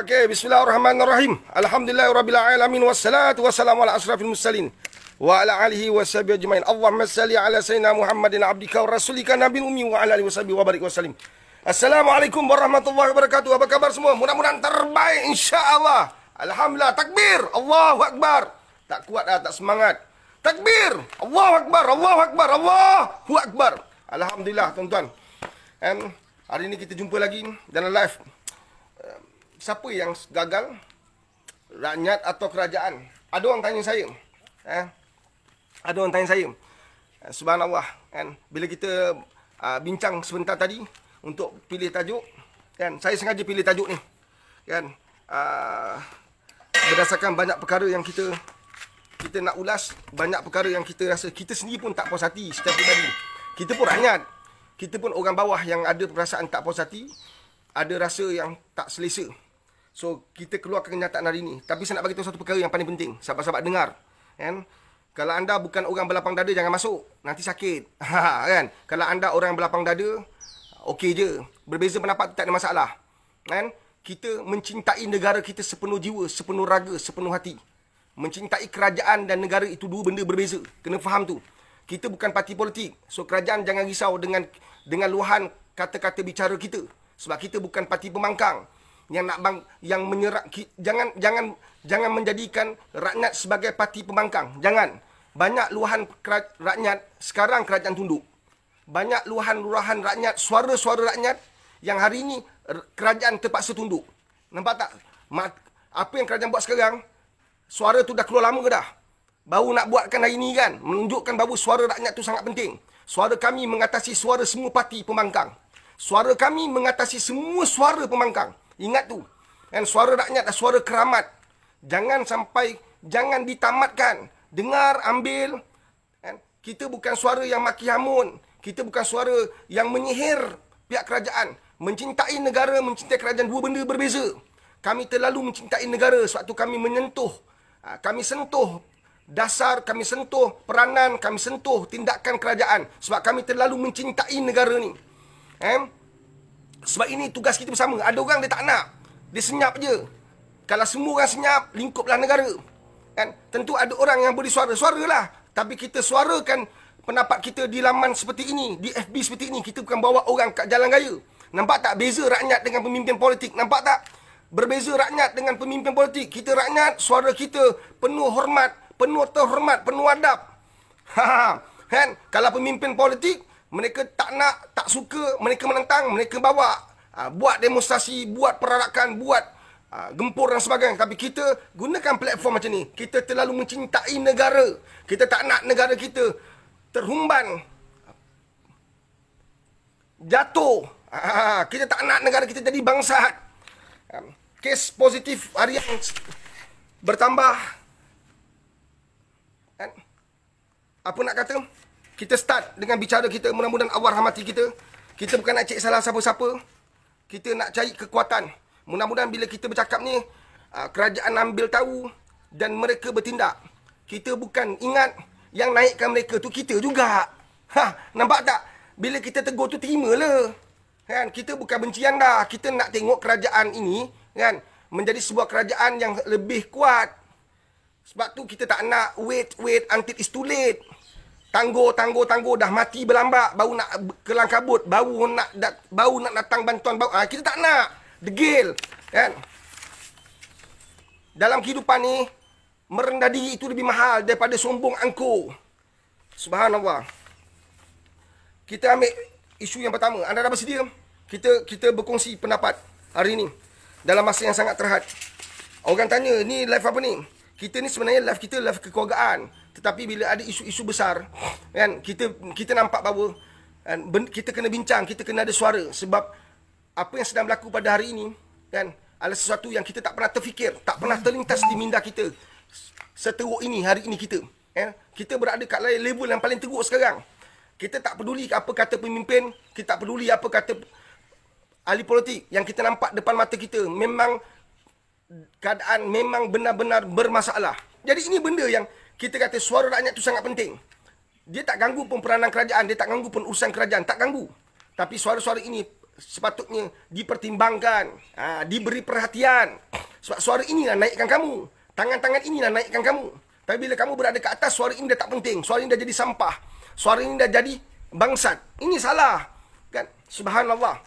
Okey, bismillahirrahmanirrahim. Alhamdulillahirabbil wassalatu wassalamu ala asrafil mursalin wa ala alihi washabihi ajmain. Allahumma salli ala sayyidina Muhammadin abdika wa rasulika nabiyil ummi wa ala alihi washabihi wa barik wasallim. Assalamualaikum warahmatullahi wabarakatuh. Apa khabar semua? Mudah-mudahan terbaik insya-Allah. Alhamdulillah, takbir. Allahu akbar. Tak kuat dah, tak semangat. Takbir. Allahu akbar. Allahu akbar. Allahu akbar. Alhamdulillah, tuan-tuan. Hari ini kita jumpa lagi dalam live. Siapa yang gagal? Rakyat atau kerajaan? Ada orang tanya saya. Ada orang tanya saya. Subhanallah. Bila kita bincang sebentar tadi untuk pilih tajuk, saya sengaja pilih tajuk ni. Berdasarkan banyak perkara yang kita nak ulas, banyak perkara yang kita rasa kita sendiri pun tak puas hati secara pribadi. Kita pun rakyat. Kita pun orang bawah yang ada perasaan tak puas hati, ada rasa yang tak selesa. So, kita keluarkan kenyataan hari ini. Tapi saya nak bagi tahu satu perkara yang paling penting. Sahabat-sahabat dengar. Kalau anda bukan orang berlapang dada, jangan masuk. Nanti sakit. Kan? Kalau anda orang berlapang dada, okey je. Berbeza pendapat tak ada masalah. Kita mencintai negara kita sepenuh jiwa, sepenuh raga, sepenuh hati. Mencintai kerajaan dan negara itu dua benda berbeza. Kena faham tu. Kita bukan parti politik. So, kerajaan jangan risau dengan luahan kata-kata bicara kita. Sebab kita bukan parti pembangkang yang menyerang. Jangan menjadikan rakyat sebagai parti pembangkang. Jangan. Banyak luahan rakyat sekarang kerajaan tunduk. Banyak luahan rakyat, suara-suara rakyat yang hari ini kerajaan terpaksa tunduk. Nampak tak? Apa yang kerajaan buat sekarang, suara tu dah keluar lama ke dah? Baru nak buatkan hari ni kan, menunjukkan bahawa suara rakyat tu sangat penting. Suara kami mengatasi suara semua parti pembangkang. Suara kami mengatasi semua suara pembangkang. Ingat tu. Suara rakyat adalah suara keramat. Jangan ditamatkan. Dengar, ambil. Kita bukan suara yang maki hamun. Kita bukan suara yang menyihir pihak kerajaan. Mencintai negara, mencintai kerajaan, dua benda berbeza. Kami terlalu mencintai negara sebab tu kami menyentuh. Kami sentuh dasar, kami sentuh peranan, kami sentuh tindakan kerajaan. Sebab kami terlalu mencintai negara ni. Sebab ini tugas kita bersama. Ada orang dia tak nak. Dia senyap je. Kalau semua orang senyap, lingkuplah negara. Tentu ada orang yang boleh suara. Suaralah. Tapi kita suarakan pendapat kita di laman seperti ini, di FB seperti ini. Kita bukan bawa orang kat jalan raya. Nampak tak beza rakyat dengan pemimpin politik? Nampak tak? Berbeza rakyat dengan pemimpin politik. Kita rakyat, suara kita penuh hormat, penuh terhormat, penuh adab. Kalau pemimpin politik, mereka tak nak, tak suka, mereka menentang, mereka bawa. Buat demonstrasi, buat perarakan, buat gempur dan sebagainya. Tapi kita gunakan platform macam ni. Kita terlalu mencintai negara. Kita tak nak negara kita terhumban, jatuh. Kita tak nak negara kita jadi bangsat. Kes positif harian bertambah. Apa nak kata? Kita start dengan bicara kita. Mudah-mudahan Allah rahmati kita. Kita bukan nak cek salah siapa-siapa. Kita nak cari kekuatan. Mudah-mudahan bila kita bercakap ni, kerajaan ambil tahu dan mereka bertindak. Kita bukan ingat yang naikkan mereka tu kita juga. Nampak tak? Bila kita tegur tu terimalah. Kita bukan benci anda. Kita nak tengok kerajaan ini menjadi sebuah kerajaan yang lebih kuat. Sebab tu kita tak nak wait until it's too late. Tangguh dah mati berlambak, baru nak kelang kabut, baru nak datang bantuan, kita tak nak degil. Dalam kehidupan ni, merendah diri itu lebih mahal daripada sombong angkuh. Subhanallah. Kita ambil isu yang pertama. Anda dah bersedia? Kita berkongsi pendapat hari ini dalam masa yang sangat terhad. Orang tanya, ni live apa ni? Kita ni sebenarnya live kita live kekeluargaan. Tetapi bila ada isu-isu besar, kita nampak bahawa kita kena bincang, kita kena ada suara. Sebab apa yang sedang berlaku pada hari ini adalah sesuatu yang kita tak pernah terfikir, tak pernah terlintas di minda kita. Seteruk ini, hari ini kita. Kita berada kat level yang paling teruk sekarang. Kita tak peduli apa kata pemimpin, kita tak peduli apa kata ahli politik. Yang kita nampak depan mata kita, memang keadaan memang benar-benar bermasalah. Jadi ini benda yang kita kata suara rakyat itu sangat penting. Dia tak ganggu pun peranan kerajaan, dia tak ganggu pun urusan kerajaan, tak ganggu. Tapi suara-suara ini sepatutnya dipertimbangkan, diberi perhatian. Sebab suara inilah naikkan kamu. Tangan-tangan inilah naikkan kamu. Tapi bila kamu berada ke atas, suara ini dah tak penting. Suara ini dah jadi sampah. Suara ini dah jadi bangsat. Ini salah. Kan? Subhanallah.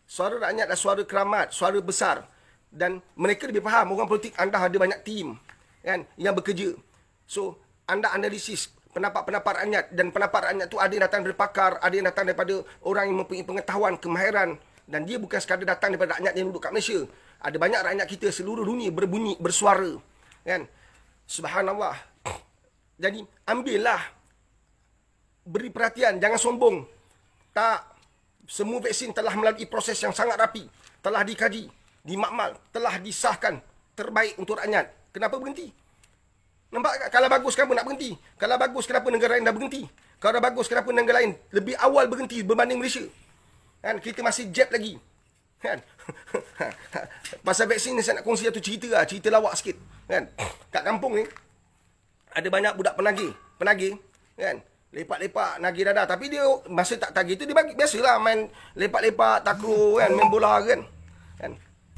Suara rakyat adalah suara keramat, suara besar. Dan mereka lebih faham, orang politik anda ada banyak tim kan, yang bekerja. So, anda analisis pendapat-pendapat rakyat, dan pendapat rakyat tu ada yang datang dari pakar, ada yang datang daripada orang yang mempunyai pengetahuan, kemahiran, dan dia bukan sekadar datang daripada rakyat yang duduk kat Malaysia. Ada banyak rakyat kita seluruh dunia berbunyi, bersuara, kan? Subhanallah. Jadi ambillah, beri perhatian, jangan sombong. Tak, semua vaksin telah melalui proses yang sangat rapi, telah dikaji, dimakmal, telah disahkan terbaik untuk rakyat. Kenapa berhenti? Nampak tak? Kalau bagus, kenapa nak berhenti? Kalau bagus, kenapa negara lain dah berhenti? Kalau dah bagus, kenapa negara lain lebih awal berhenti berbanding Malaysia? Kan? Kita masih jab lagi. Kan? Pasal vaksin ni saya nak kongsi satu cerita lah. Cerita lawak sikit. Kan? Kat kampung ni, ada banyak budak penagih. Kan? Lepak-lepak, nagih dadah. Tapi dia, masa tak tagih tu, dia bagi, biasalah main lepak-lepak, takraw, kan? Main bola, kan?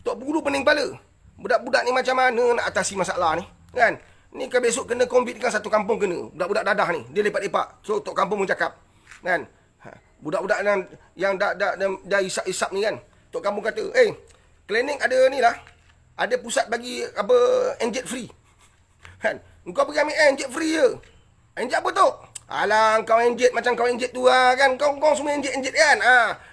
Tok Guru pening kepala. Budak-budak ni macam mana nak atasi masalah ni? Kan? Ni kan besok kena COVID kan, satu kampung kena. Budak-budak dadah ni, dia lepak-lepak. So, Tok Kampung pun cakap. Kan? Budak-budak yang dah isap-isap ni kan. Tok Kampung kata, klinik ada ni lah. Ada pusat bagi apa, enjet free. Kan? Kau pergi ambil enjet free je. Enjet apa tu? Alah, kau enjet macam kau enjet tu lah kan. Kau semua enjet kan.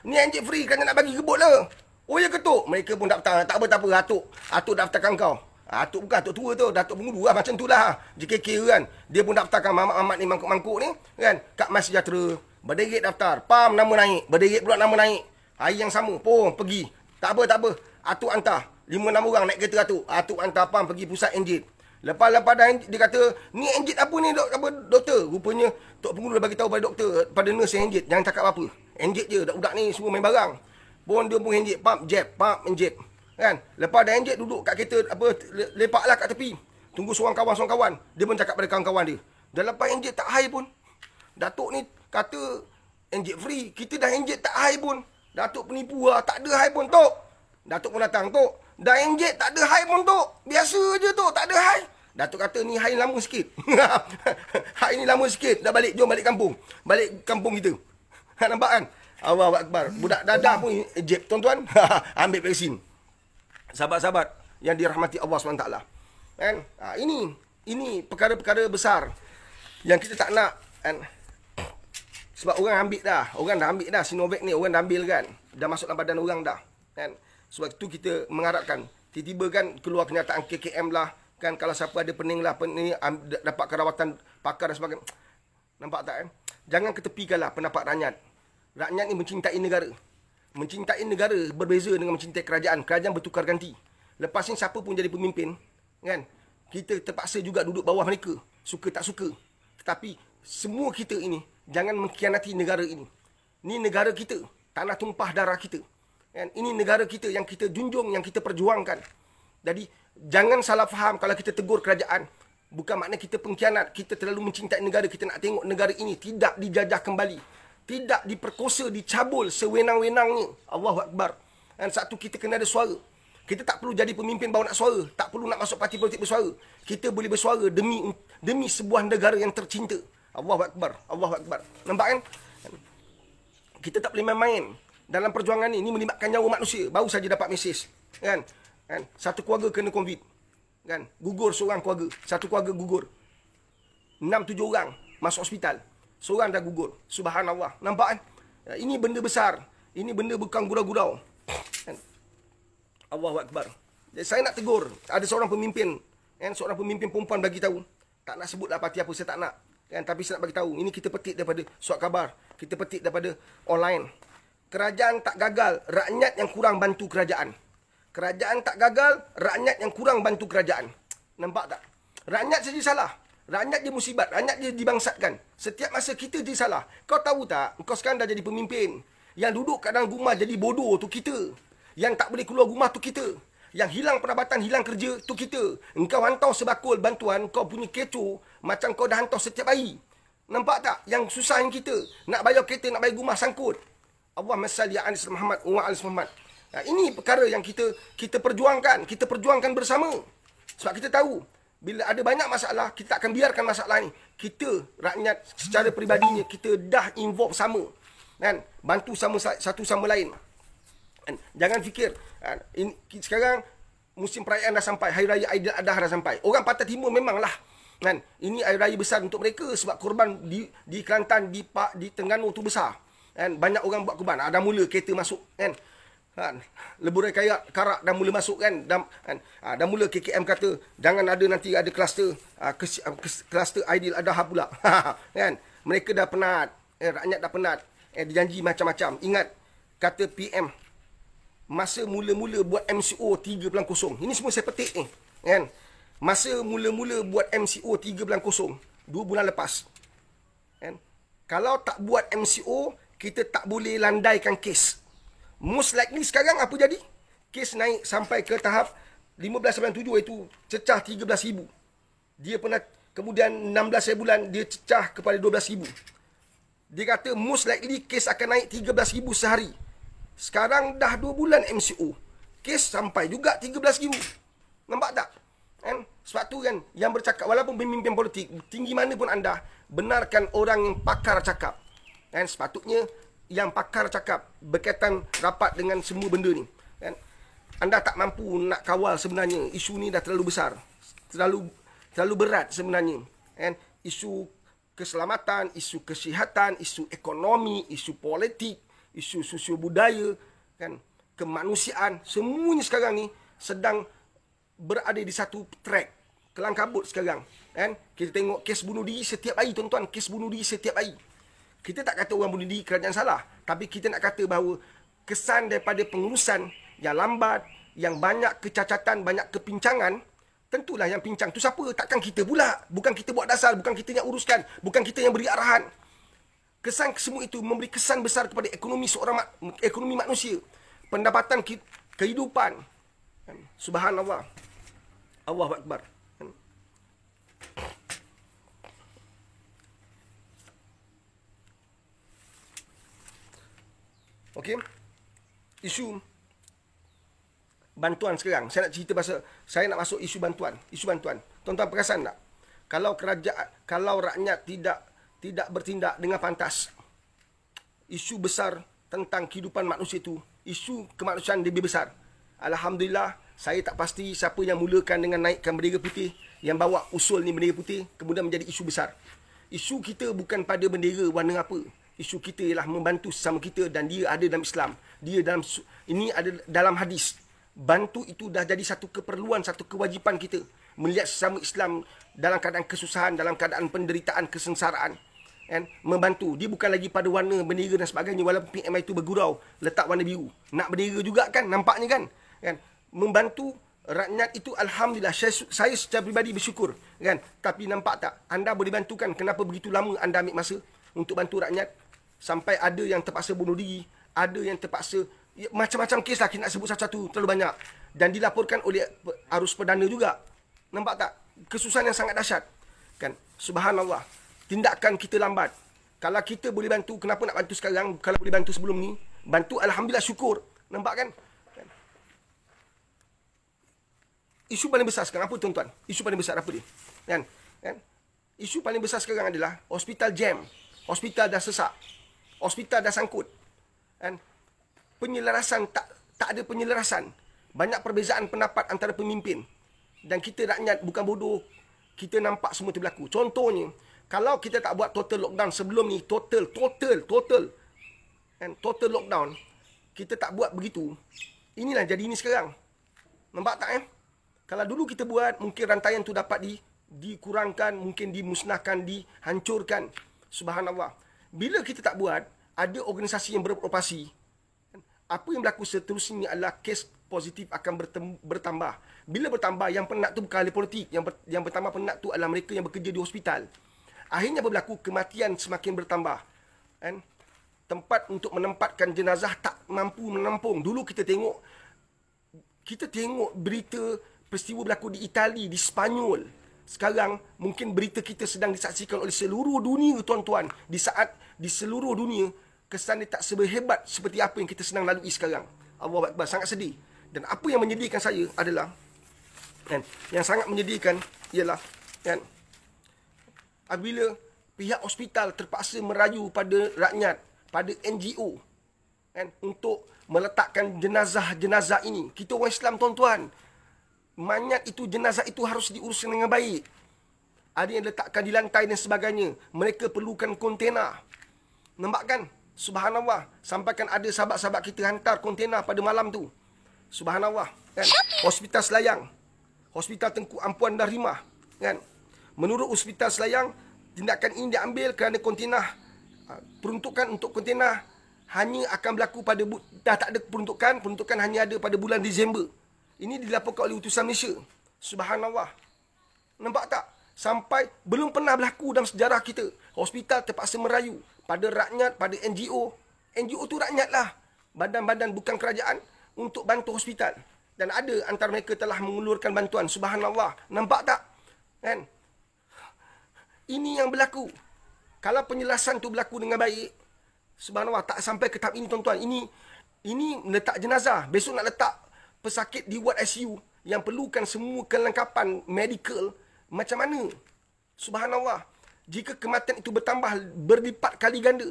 Ni enjet free kan nak bagi gebut lah. Oh ya ketuk. Mereka pun daftar. Tak apa. Atuk daftarkan kau. Atuk bukan atuk tua tu. Datuk Pengulu lah. Macam tu lah. JKK kan. Dia pun daftarkan mamat-mamat ni mangkuk-mangkuk ni. Kan. Kak Mas Sejahtera. Berderet daftar. Pam nama naik. Berderet pula nama naik. Hari yang sama. Pom pergi. Tak apa. Atuk hantar. 5-6 orang naik kereta atuk. Atuk hantar pam pergi pusat enjet. Lepas dah dia kata, ni enjet apa ni doktor? Rupanya Tok Pengulu dah bagi tahu pada doktor, pada nurse yang enjet, jangan cakap apa. Enjet je, budak ni semua main barang. Pun dia pun enjet, pump enjet. Kan? Lepas dah enjet, duduk kat kereta, lepaklah kat tepi. Tunggu seorang kawan. Dia pun cakap pada kawan-kawan dia. Dah lepas enjet tak high pun. Datuk ni kata enjet free, kita dah enjet tak high pun. Datuk penipu lah, tak ada high pun Tok. Datuk pun datang, Tok. Dah enjet tak ada high pun Tok. Biasa je Tok, tak ada high. Datuk kata ni high lama sikit. High ni lama sikit. Dah balik, jom balik kampung. Balik kampung kita. Nampak kan? Allahu Akbar. Budak dadah pun ejek tuan-tuan. Ambil vaksin. Sahabat-sahabat yang dirahmati Allah SWT. Kan? Ini perkara-perkara besar yang kita tak nak. Kan? Sebab orang ambil dah. Orang dah ambil dah Sinovac ni. Orang dah ambil kan. Dah masuk dalam badan orang dah. Kan? Sebab itu kita mengharapkan. Tiba-tiba kan keluar kenyataan KKM lah. Kan kalau siapa ada pening lah, dapat kerawatan pakar dan sebagainya. Nampak tak kan? Jangan ketepikanlah pendapat rakyat. Rakyat ni mencintai negara. Mencintai negara berbeza dengan mencintai kerajaan. Kerajaan bertukar ganti. Lepas ni siapa pun jadi pemimpin, kan? Kita terpaksa juga duduk bawah mereka. Suka tak suka. Tetapi semua kita ini, jangan mengkhianati negara ini. Ini negara kita. Tanah tumpah darah kita. Kan? Ini negara kita yang kita junjung, yang kita perjuangkan. Jadi, jangan salah faham kalau kita tegur kerajaan. Bukan makna kita pengkhianat. Kita terlalu mencintai negara. Kita nak tengok negara ini tidak dijajah kembali. Tidak diperkosa, dicabul sewenang-wenangnya. Allahu Akbar. Dan satu kita kena ada suara. Kita tak perlu jadi pemimpin baru nak suara. Tak perlu nak masuk parti politik bersuara. Kita boleh bersuara demi sebuah negara yang tercinta. Allahu Akbar. Allahu Akbar. Nampak kan? Kita tak boleh main-main. Dalam perjuangan ini melibatkan nyawa manusia. Baru saja dapat mesej. Kan? Satu keluarga kena COVID. Kan? Gugur seorang keluarga. Satu keluarga gugur. 6-7 orang masuk hospital. Seorang dah gugur. Subhanallah. Nampak kan? Ini benda besar. Ini benda bukan gurau-gurau. Kan? Allahu Akbar. Jadi saya nak tegur. Ada seorang pemimpin. Kan? Seorang pemimpin perempuan bagi tahu. Tak nak sebutlah parti apa. Saya tak nak. Kan? Tapi saya nak bagi tahu. Ini kita petik daripada surat khabar. Kita petik daripada online. Kerajaan tak gagal. Rakyat yang kurang bantu kerajaan. Kerajaan tak gagal, rakyat yang kurang bantu kerajaan. Nampak tak? Rakyat saja salah. Rakyat dia musibat. Rakyat dia dibangsatkan. Setiap masa kita je salah. Kau tahu tak? Kau sekarang dah jadi pemimpin. Yang duduk kat dalam rumah jadi bodoh tu kita. Yang tak boleh keluar rumah tu kita. Yang hilang pendapatan, hilang kerja tu kita. Engkau hantar sebakul bantuan, kau punya kecoh. Macam kau dah hantar setiap hari. Nampak tak? Yang susah yang kita. Nak bayar kereta, nak bayar rumah, sangkut. Allahumma salli ala Muhammad wa ala Muhammad. Ini perkara yang kita perjuangkan. Kita perjuangkan bersama. Sebab kita tahu, bila ada banyak masalah, kita tak akan biarkan masalah ni. Kita, rakyat secara peribadinya, kita dah involve sama. Kan? Bantu sama satu sama lain. Kan? Jangan fikir, sekarang musim perayaan dah sampai, Hari Raya Aidiladha dah sampai. Orang Pantai Timur memanglah, kan, ini hari raya besar untuk mereka sebab korban di Kelantan, di Terengganu tu besar. Kan, banyak orang buat korban. Dah mula kereta masuk, kan. Leburan Karak dah mula masuk, kan. Dah mula KKM kata jangan ada nanti ada kluster kluster Aidiladha pula. Kan, mereka dah penat, rakyat dah penat. Dia janji macam-macam. Ingat kata PM masa mula-mula buat MCO 3.0. Ini semua saya petik ni, kan. Masa mula-mula buat MCO 3.0, 2 bulan lepas. Kan? Kalau tak buat MCO, kita tak boleh landaikan kes. Most likely sekarang apa jadi? Kes naik sampai ke tahap 1597, itu cecah 13,000. Dia pernah, kemudian 16 bulan, dia cecah kepada 12,000. Dia kata most likely kes akan naik 13,000 sehari. Sekarang dah 2 bulan MCO. Kes sampai juga 13,000. Nampak tak? Kan? Sebab tu kan, yang bercakap, walaupun pemimpin politik, tinggi mana pun anda, benarkan orang yang pakar cakap. Kan? Sepatutnya yang pakar cakap berkaitan rapat dengan semua benda ni. Kan? Anda tak mampu nak kawal sebenarnya. Isu ni dah terlalu besar. Terlalu berat sebenarnya. Kan? Isu keselamatan, isu kesihatan, isu ekonomi, isu politik, isu sosio budaya, kan? Kemanusiaan, semuanya sekarang ni sedang berada di satu track, kelang kabut sekarang, kan? Kita tengok kes bunuh diri setiap hari, tuan-tuan, kes bunuh diri setiap hari. Kita tak kata orang bunuh diri kerajaan salah, tapi kita nak kata bahawa kesan daripada pengurusan yang lambat, yang banyak kecacatan, banyak kepincangan, tentulah yang pincang tu siapa? Takkan kita pula. Bukan kita buat dasar, bukan kita yang uruskan, bukan kita yang beri arahan. Kesan semua itu memberi kesan besar kepada ekonomi ekonomi manusia, pendapatan kehidupan. Subhanallah. Allahu Akbar. Okey. Isu bantuan sekarang. Saya nak cerita pasal, saya nak masuk isu bantuan. Isu bantuan. Tuan-tuan perasan tak? Kalau rakyat tidak bertindak dengan pantas, isu besar tentang kehidupan manusia itu, isu kemanusiaan lebih besar. Alhamdulillah, saya tak pasti siapa yang mulakan dengan naikkan bendera putih, yang bawa usul ni bendera putih, kemudian menjadi isu besar. Isu kita bukan pada bendera warna apa. Isu kita ialah membantu sesama kita, dan dia ada dalam Islam. Ini ada dalam hadis. Bantu itu dah jadi satu keperluan, satu kewajipan kita. Melihat sesama Islam dalam keadaan kesusahan, dalam keadaan penderitaan, kesengsaraan. Kan? Membantu. Dia bukan lagi pada warna bendera dan sebagainya. Walaupun PMI itu bergurau, letak warna biru. Nak bendera juga kan, nampaknya kan. Kan? Membantu rakyat itu, alhamdulillah, saya secara pribadi bersyukur, kan. Tapi nampak tak, anda boleh bantukan, kenapa begitu lama anda ambil masa untuk bantu rakyat, sampai ada yang terpaksa bunuh diri, ada yang terpaksa, macam-macam kes lah, kita nak sebut satu-satu, terlalu banyak, dan dilaporkan oleh arus perdana juga. Nampak tak, kesusahan yang sangat dahsyat, kan. Subhanallah, tindakan kita lambat. Kalau kita boleh bantu, kenapa nak bantu sekarang? Kalau boleh bantu sebelum ni, bantu, alhamdulillah, syukur. Nampak kan? Isu paling besar sekarang apa, tuan-tuan? Isu paling besar apa dia? Kan? Isu paling besar sekarang adalah hospital jam. Hospital dah sesak. Hospital dah sangkut. Kan? Penyelarasan, tak ada penyelarasan. Banyak perbezaan pendapat antara pemimpin. Dan kita rakyat bukan bodoh. Kita nampak semua itu berlaku. Contohnya, kalau kita tak buat total lockdown sebelum ni, total lockdown, kita tak buat begitu, inilah jadi ini sekarang. Nampak tak, Kalau dulu kita buat, mungkin rantaian tu dapat dikurangkan, mungkin dimusnahkan, dihancurkan. Subhanallah. Bila kita tak buat, ada organisasi yang beroperasi. Apa yang berlaku seterusnya adalah kes positif akan bertambah. Bila bertambah, yang penat tu bukan ahli politik. Yang bertambah penat tu adalah mereka yang bekerja di hospital. Akhirnya berlaku kematian semakin bertambah. Kan? Tempat untuk menempatkan jenazah tak mampu menampung. Dulu kita tengok berita peristiwa berlaku di Itali, di Spanyol. sekarang mungkin berita kita sedang disaksikan oleh seluruh dunia, tuan-tuan. Di saat di seluruh dunia kesan dia tak seberhebat seperti apa yang kita sedang lalui sekarang. Allahu Akbar, sangat sedih. Dan apa yang menyedihkan saya adalah kan, yang sangat menyedihkan ialah kan, apabila pihak hospital terpaksa merayu pada rakyat, pada NGO kan, untuk meletakkan jenazah-jenazah ini. Kita orang Islam, tuan-tuan, mayat itu, jenazah itu harus diurus dengan baik. Ada yang letakkan di lantai dan sebagainya. Mereka perlukan kontena. Nampak kan? Subhanallah. Sampai kan ada sahabat-sahabat kita hantar kontena pada malam tu. Subhanallah. Kan? Hospital Selayang. Hospital Tengku Ampuan Darrimah. Kan? Menurut Hospital Selayang, tindakan ini diambil kerana kontena, peruntukan untuk kontena hanya akan berlaku pada, dah tak ada peruntukan hanya ada pada bulan Disember. Ini dilaporkan oleh utusan Malaysia. Subhanallah. Nampak tak? Sampai belum pernah berlaku dalam sejarah kita. Hospital terpaksa merayu pada rakyat, pada NGO. NGO tu rakyat lah. Badan-badan bukan kerajaan untuk bantu hospital. Dan ada antara mereka telah mengulurkan bantuan. Subhanallah. Nampak tak? Kan? Ini yang berlaku. Kalau penjelasan tu berlaku dengan baik, subhanallah, tak sampai ke tahap ini, tuan-tuan. Ini letak jenazah. Besok nak letak pesakit di ward ICU yang perlukan semua kelengkapan medical. Macam mana? Subhanallah. Jika kematian itu bertambah berlipat kali ganda.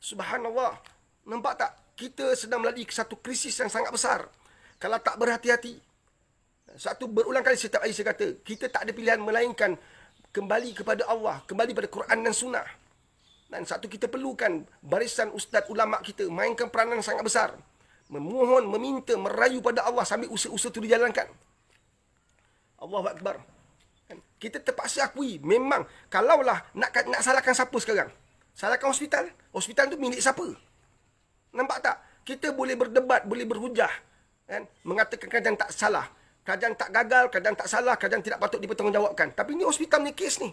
Subhanallah. Nampak tak? Kita sedang melalui satu krisis yang sangat besar. Kalau tak berhati-hati. Satu berulang kali setiap hari saya kata, kita tak ada pilihan melainkan kembali kepada Allah, kembali pada Quran dan Sunnah. Dan satu, kita perlukan barisan ustaz ulama kita mainkan peranan sangat besar. Memohon, meminta, merayu pada Allah sambil usaha-usaha itu dijalankan. Allahu Akbar. Kita terpaksa akui, memang kalaulah nak salahkan siapa sekarang? Salahkan hospital? Hospital tu milik siapa? Nampak tak? Kita boleh berdebat, boleh berhujah. Kan? Mengatakan kerajaan tak salah. Kerajaan tak gagal, kerajaan tak salah, kerajaan tidak patut dipertanggungjawabkan. Tapi ni hospital ni kes ni.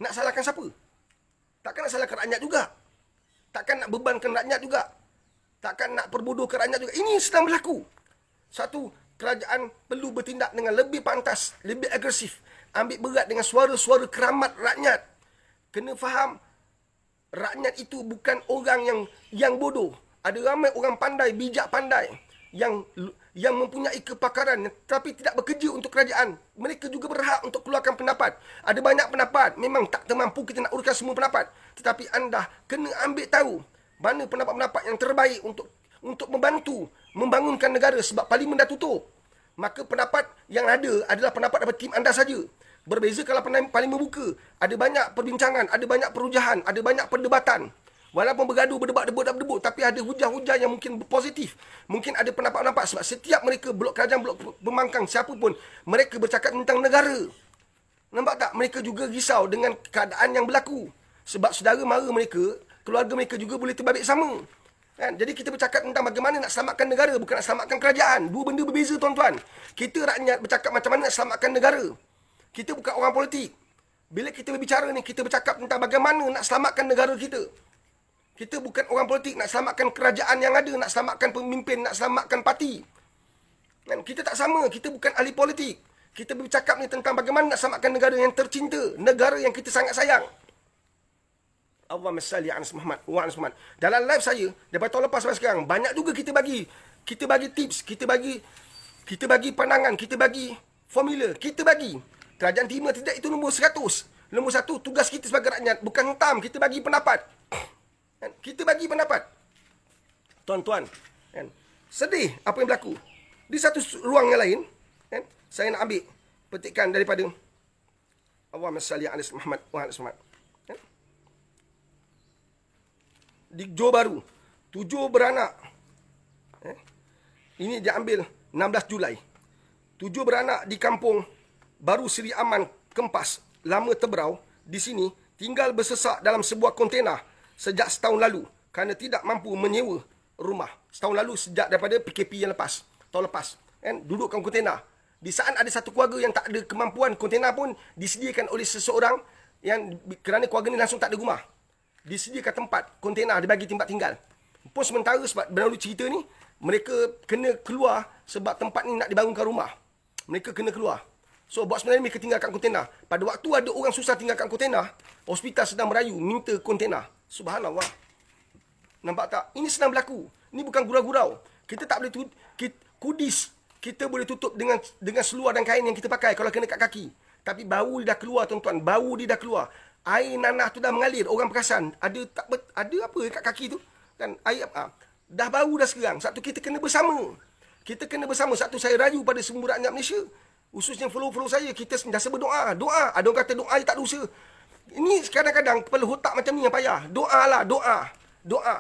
Nak salahkan siapa? Takkan nak salahkan rakyat juga. Takkan nak bebankan rakyat juga. Takkan nak perbodohkan rakyat juga. Ini sedang berlaku. Satu, kerajaan perlu bertindak dengan lebih pantas, lebih agresif. Ambil berat dengan suara-suara keramat rakyat. Kena faham, rakyat itu bukan orang yang bodoh. Ada ramai orang pandai, bijak pandai, yang mempunyai kepakaran tapi tidak bekerja untuk kerajaan. Mereka juga berhak untuk keluarkan pendapat. Ada banyak pendapat, memang tak termampu kita nak uruskan semua pendapat. Tetapi anda kena ambil tahu mana pendapat-pendapat yang terbaik untuk membantu membangunkan negara, sebab parlimen dah tutup. Maka pendapat yang ada adalah pendapat daripada tim anda saja. Berbeza kalau parlimen buka, ada banyak perbincangan, ada banyak perujahan, ada banyak perdebatan. Walaupun bergaduh, berdebat, tapi ada hujah-hujah yang mungkin positif. Mungkin ada pendapat-pendapat, sebab setiap mereka, blok kerajaan, blok pembangkang, siapa pun, mereka bercakap tentang negara. Nampak tak? Mereka juga risau dengan keadaan yang berlaku. Sebab saudara mara mereka, keluarga mereka juga boleh terbabit sama. Kan? Jadi kita bercakap tentang bagaimana nak selamatkan negara, bukan nak selamatkan kerajaan. Dua benda berbeza, tuan-tuan. Kita rakyat bercakap macam mana nak selamatkan negara. Kita bukan orang politik. Bila kita berbicara ni, kita bercakap tentang bagaimana nak selamatkan negara kita. Kita bukan orang politik, nak selamatkan kerajaan yang ada, nak selamatkan pemimpin, nak selamatkan parti. Dan kita tak sama, kita bukan ahli politik. Kita bercakap ni tentang bagaimana nak selamatkan negara yang tercinta, negara yang kita sangat sayang. Allahumma salli ala Muhammad wa ala Muhammad. Dalam live saya, daripada tahun lepas sampai sekarang, banyak juga kita bagi tips, kita bagi pandangan, kita bagi formula, kita bagi. Kerajaan terima tidak, itu nombor 100. Nombor 1, tugas kita sebagai rakyat bukan hentam, kita bagi pendapat. Kita bagi pendapat. Tuan-tuan, sedih apa yang berlaku. Di satu ruang yang lain, saya nak ambil petikan daripada Allahumma salli ala Muhammad wa ala Muhammad. Di Johor Bahru, 7 beranak. Ini diambil 16 Julai. 7 beranak di kampung Baru Seri Aman, Kempas, Lama Tebrau, di sini tinggal bersesak dalam sebuah kontena sejak setahun lalu kerana tidak mampu menyewa rumah. Setahun lalu, sejak daripada PKP yang lepas, tahun lepas. Dudukkan kontena. Di saat ada satu keluarga yang tak ada kemampuan, kontena pun disediakan oleh seseorang yang kerana keluarga ni langsung tak ada rumah. Disediakan tempat, kontena, dibagi tempat tinggal. Pun sementara, sebab berlalu cerita ni, mereka kena keluar sebab tempat ni nak dibangunkan rumah. Mereka kena keluar. So, bos sebenarnya mereka tinggalkan kontena. Pada waktu ada orang susah tinggalkan kontena, hospital sedang merayu, minta kontena. Subhanallah. Nampak tak? Ini sedang berlaku. Ini bukan gurau-gurau. Kita tak boleh kudis. Kita boleh tutup dengan seluar dan kain yang kita pakai kalau kena kat kaki. Tapi bau dia dah keluar, tuan-tuan. Bau dia dah keluar. Air nanah tu dah mengalir. Orang perasan. Ada apa kat kaki tu? Kan air dah bau dah sekarang. Satu kita kena bersama. Satu saya rayu pada semua rakyat Malaysia. Khususnya follow-follow saya, kita sentiasa berdoa. Doa. Ada orang kata doa tak ada usaha. Ini kadang-kadang kepala otak macam ni yang payah. Doa.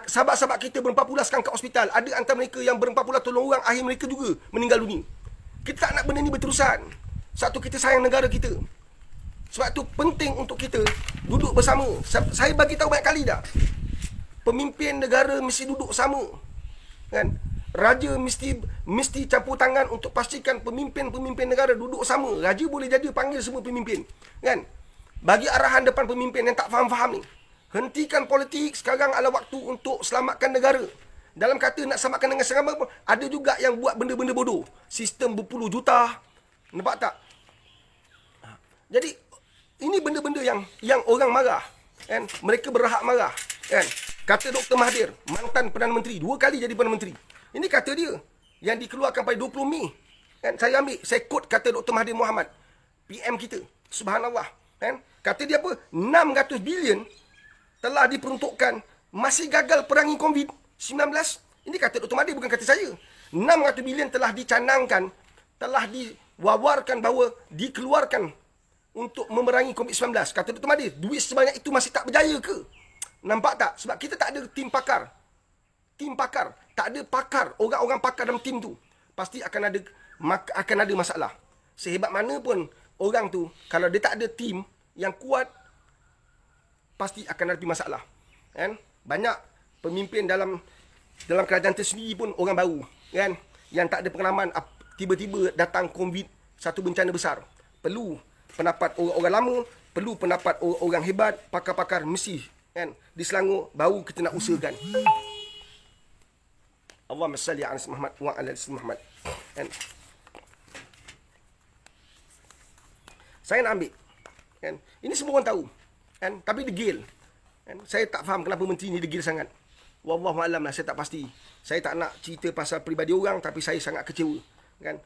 Sahabat-sahabat kita berempat-pulaskan kat hospital. Ada antara mereka yang berempat-pulas tolong orang, akhir mereka juga meninggal dunia. Kita tak nak benda ni berterusan. Satu, kita sayang negara kita. Sebab tu penting untuk kita duduk bersama. Saya bagi tahu banyak kali dah. Pemimpin negara mesti duduk sama. Kan? Raja mesti campur tangan untuk pastikan pemimpin-pemimpin negara duduk sama. Raja boleh jadi panggil semua pemimpin. Kan? Bagi arahan depan pemimpin yang tak faham-faham ni. Hentikan politik, sekarang adalah waktu untuk selamatkan negara. Dalam kata nak selamatkan dengan serama pun, ada juga yang buat benda-benda bodoh. Sistem berpuluh juta. Nampak tak? Jadi, ini benda-benda yang orang marah. Kan? Mereka berhak marah. Kan? Kata Dr. Mahathir, mantan Perdana Menteri, 2 kali jadi Perdana Menteri. Ini kata dia yang dikeluarkan pada 20 Mei. Kan? Saya quote kata Dr. Mahathir Mohamad, PM kita. Subhanallah. Kan? Kata dia apa? 600 bilion telah diperuntukkan, masih gagal perangi COVID-19. Ini kata Dr. Mahathir, bukan kata saya. 600 bilion telah dicanangkan, telah diwawarkan bahawa dikeluarkan untuk memerangi COVID-19. Kata Dr. Mahathir, duit sebanyak itu masih tak berjaya ke? Nampak tak? Sebab kita tak ada tim pakar. Tak ada pakar, orang-orang pakar dalam tim tu. Pasti akan ada masalah. Sehebat mana pun orang tu, kalau dia tak ada tim yang kuat, pasti akan ada masalah. Kan? Banyak pemimpin dalam kerajaan tersendiri pun orang baru. Kan? Yang tak ada pengalaman, tiba-tiba datang COVID, satu bencana besar. Perlu pendapat orang-orang lama, perlu pendapat orang hebat, pakar-pakar mesti. Kan? Di Selangor, baru kita nak usahakan. Allahumma salli ala Muhammad wa ala Muhammad. Kan? Saya nak ambil. Kan? Ini semua orang tahu. Kan? Tapi degil. Kan? Saya tak faham kenapa menteri ni degil sangat. Wallahualam lah, saya tak pasti. Saya tak nak cerita pasal peribadi orang, tapi saya sangat kecewa. Kan?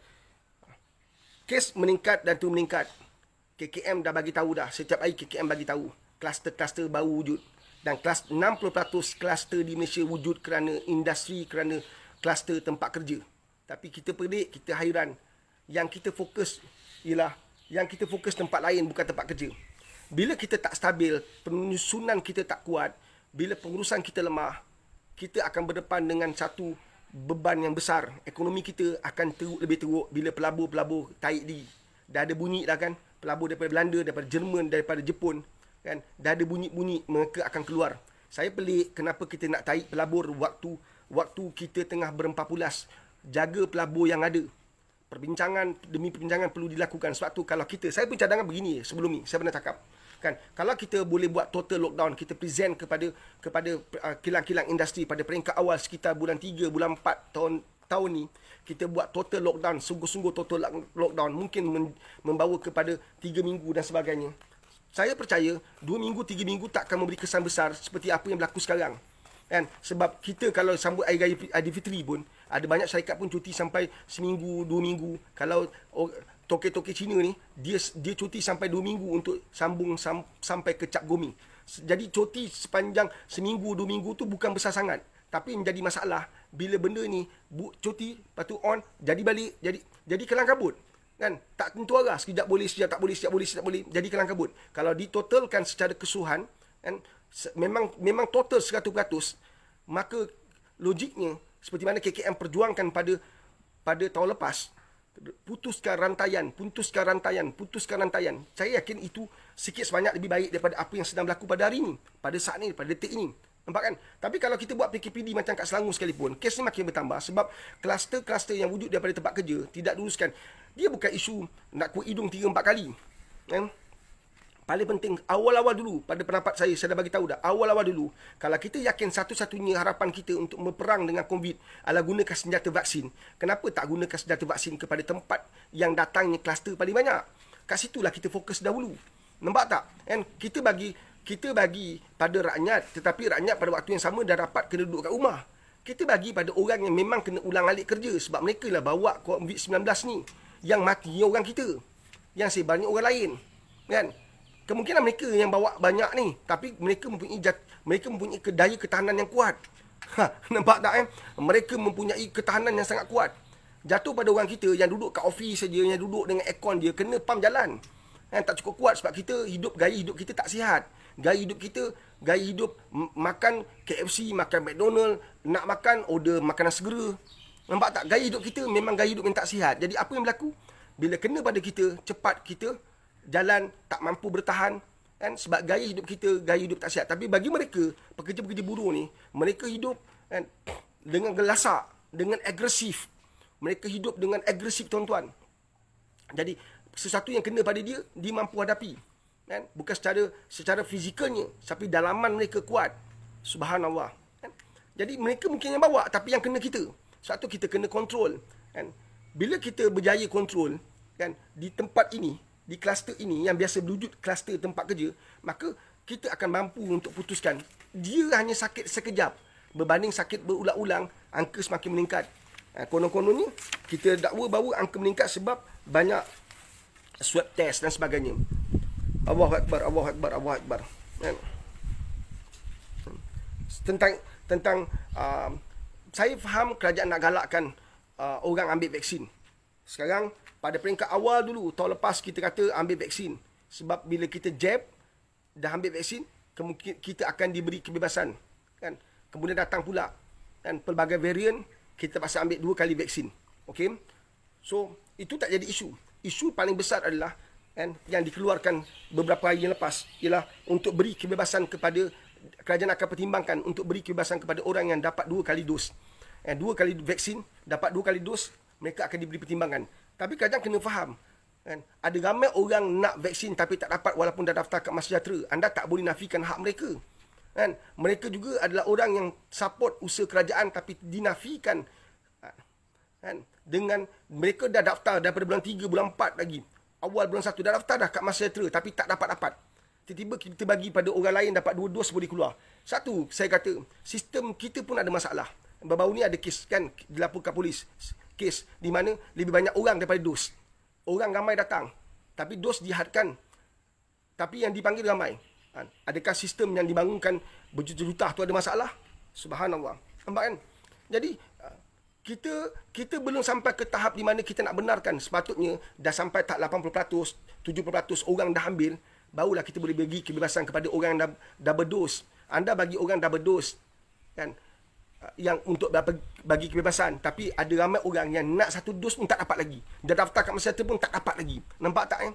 Kes meningkat dan tu meningkat. KKM dah bagi tahu dah. Setiap hari KKM bagi tahu. Kluster-kluster baru wujud. Dan 60% kluster di Malaysia wujud kerana industri, kerana kluster tempat kerja. Tapi kita pelik, kita hairan. Yang kita fokus ialah, yang kita fokus tempat lain, bukan tempat kerja. Bila kita tak stabil, penyusunan kita tak kuat, bila pengurusan kita lemah, kita akan berdepan dengan satu beban yang besar. Ekonomi kita akan lebih teruk bila pelabur-pelabur tarik diri. Dah ada bunyi dah kan, pelabur daripada Belanda, daripada Jerman, daripada Jepun. Kan? Dah ada bunyi-bunyi mereka akan keluar. Saya pelik kenapa kita nak tarik pelabur waktu kita tengah berempat-pulas. Jaga pelabur yang ada. Perbincangan demi perbincangan perlu dilakukan. Sebab tu kalau kita, saya pun cadangan begini sebelum ni, saya pernah cakap. Kan? Kalau kita boleh buat total lockdown, kita present kepada kilang-kilang industri pada peringkat awal sekitar bulan 3, bulan 4 tahun ni, kita buat total lockdown, sungguh-sungguh total lockdown, mungkin membawa kepada 3 minggu dan sebagainya. Saya percaya 2 minggu, 3 minggu tak akan memberi kesan besar seperti apa yang berlaku sekarang. Kan? Sebab kita kalau sambut Hari Raya Aidilfitri pun, ada banyak syarikat pun cuti sampai seminggu, 2 minggu. Kalau toke-toke Cina ni, dia cuti sampai 2 minggu untuk sambung sampai ke Cap Gomeh. Jadi cuti sepanjang seminggu, 2 minggu tu bukan besar sangat. Tapi menjadi masalah bila benda ni cuti, lepas tu on, jadi balik, jadi kelang kabut. Kan? Tak tentu arah, sekejap boleh, sekejap tak boleh, sekejap boleh, sekejap boleh, jadi kelang kabut. Kalau ditotalkan secara keseluruhan, kan, memang total 100%, maka logiknya seperti mana KKM perjuangkan pada tahun lepas, putuskan rantaian. Saya yakin itu sikit sebanyak lebih baik daripada apa yang sedang berlaku pada hari ini, pada saat ini, pada detik ini. Nampak kan? Tapi kalau kita buat PKPD macam kat Selangor sekalipun, kes ni makin bertambah sebab kluster-kluster yang wujud daripada tempat kerja tidak diuruskan. Dia bukan isu nak kuat hidung 3-4 kali. Kan? paling penting awal-awal dulu, pada pendapat saya dah bagi tahu dah, awal-awal dulu, kalau kita yakin satu-satunya harapan kita untuk berperang dengan COVID adalah gunakan senjata vaksin, kenapa tak gunakan senjata vaksin kepada tempat yang datangnya kluster paling banyak? Kat situlah kita fokus dahulu. Nampak tak? Kan kita bagi pada rakyat, tetapi rakyat pada waktu yang sama dah dapat kena duduk kat rumah. Kita bagi pada orang yang memang kena ulang-alik kerja, sebab mereka lah bawa COVID-19 ni. Yang mati orang kita, yang sebarnya orang lain, kan? Kemungkinan mereka yang bawa banyak ni, tapi mereka mempunyai daya ketahanan yang kuat. Nampak tak? Mereka mempunyai ketahanan yang sangat kuat. Jatuh pada orang kita yang duduk kat office saja, yang duduk dengan aircon dia, kena pam jalan. Tak cukup kuat sebab kita gaya hidup kita tak sihat. Gaya hidup makan KFC, makan McDonald, nak makan order makanan segera. Nampak tak? Gaya hidup kita memang gaya hidup yang tak sihat. Jadi apa yang berlaku? Bila kena pada kita, cepat kita jalan, tak mampu bertahan, kan? Sebab gaya hidup tak sihat. Tapi bagi mereka, pekerja-pekerja buruh ni, mereka hidup kan, dengan gelasak, dengan agresif. Mereka hidup dengan agresif, tuan-tuan. Jadi sesuatu yang kena pada dia mampu hadapi, kan? Bukan secara fizikalnya, tapi dalaman mereka kuat. Subhanallah, kan? Jadi mereka mungkin yang bawa, tapi yang kena kita. Satu, kita kena kontrol, kan? Bila kita berjaya kontrol, kan, di tempat ini, di kluster ini yang biasa berwujud kluster tempat kerja, maka kita akan mampu untuk putuskan dia hanya sakit sekejap berbanding sakit berulang-ulang, angka semakin meningkat. Konon-kononnya kita dakwa bahawa angka meningkat sebab banyak swab test dan sebagainya. Allahu Akbar, Allahu Akbar, Allahu Akbar. Tentang saya faham kerajaan nak galakkan orang ambil vaksin. Sekarang pada peringkat awal dulu, tahun lepas kita kata ambil vaksin. Sebab bila kita jab, dah ambil vaksin, kita akan diberi kebebasan, kan? Kemudian datang pula, kan, pelbagai varian, kita pasal ambil 2 kali vaksin. Okey? So, itu tak jadi isu. Isu paling besar adalah, kan, yang dikeluarkan beberapa hari yang lepas, ialah untuk beri kebebasan kepada, kerajaan akan pertimbangkan untuk beri kebebasan kepada orang yang dapat 2 kali dos. 2 kali vaksin, dapat 2 kali dos, mereka akan diberi pertimbangan. Tapi kerajaan kena faham, kan, ada ramai orang nak vaksin tapi tak dapat walaupun dah daftar kat Mas Sejahtera. Anda tak boleh nafikan hak mereka, kan? Mereka juga adalah orang yang support usaha kerajaan tapi dinafikan, kan? Dengan mereka dah daftar daripada bulan 3, bulan 4 lagi. Awal bulan 1 dah daftar dah kat Mas Sejahtera tapi tak dapat-dapat. Tiba-tiba kita bagi pada orang lain dapat 2 dos boleh keluar. Satu, saya kata sistem kita pun ada masalah. Baru-baru ni ada kes, kan, dilaporkan polis. Kes di mana lebih banyak orang daripada dos. Orang ramai datang, tapi dos dihadkan, tapi yang dipanggil ramai. Adakah sistem yang dibangunkan berjuta-juta tu ada masalah? Subhanallah. Nampak, kan? Jadi kita belum sampai ke tahap di mana kita nak benarkan. Sepatutnya dah sampai tak 80%, 70% orang dah ambil, barulah kita boleh bagi kebebasan kepada orang yang dah berdos. Anda bagi orang dah berdos, kan, yang untuk bagi kebebasan, tapi ada ramai orang yang nak 1 dos pun tak dapat lagi. Dah daftar kat Masyarakat pun tak dapat lagi. Nampak tak, kan?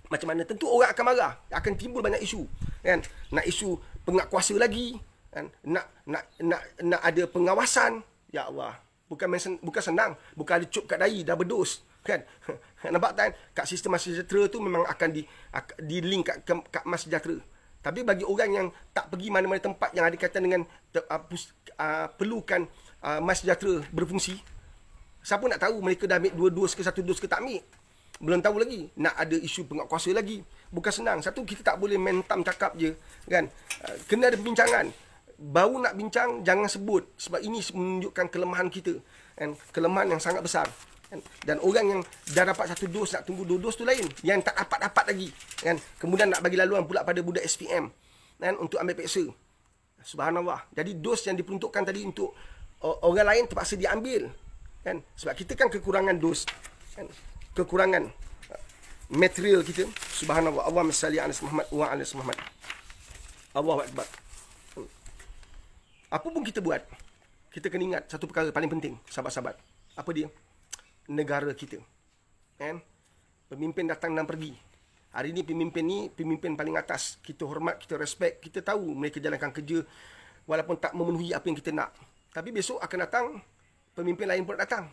Macam mana? Tentu orang akan marah, akan timbul banyak isu, kan? Nak isu pengak kuasa lagi, kan? Nak ada pengawasan. Ya Allah, bukan senang, bukan ada cop kat dahi dah berdos, kan? Nampak tak, kan? Kat sistem Mas Sejahtera tu memang akan di link kat Mas Sejahtera. Tapi bagi orang yang tak pergi mana-mana tempat yang ada kaitan dengan perlukan Mas Sejahtera berfungsi, siapa nak tahu mereka dah ambil 2 dos ke 1 dos ke tak ambil? Belum tahu lagi. Nak ada isu penguatkuasa lagi. Bukan senang. Satu, kita tak boleh mentam cakap je, kan? Kena ada perbincangan. Baru nak bincang, jangan sebut. Sebab ini menunjukkan kelemahan kita, kan? Kelemahan yang sangat besar, kan? Dan orang yang dah dapat 1 dos nak tunggu 2 dos tu lain. Yang tak dapat lagi, kan? Kemudian nak bagi laluan pula pada budak SPM, kan, untuk ambil peksa. Subhanallah. Jadi dos yang diperuntukkan tadi untuk orang lain terpaksa diambil, kan? Sebab kita kan kekurangan dos, kan? Kekurangan material kita. Subhanallah. Allahumma salli ala Muhammad wa ala Muhammad. Allahu Akbar. Apa pun kita buat, kita kena ingat satu perkara paling penting, sahabat-sahabat. Apa dia? Negara kita, kan? Pemimpin datang dan pergi. Hari ni pemimpin paling atas. Kita hormat, kita respect, kita tahu mereka jalankan kerja walaupun tak memenuhi apa yang kita nak. Tapi besok akan datang pemimpin lain pun datang.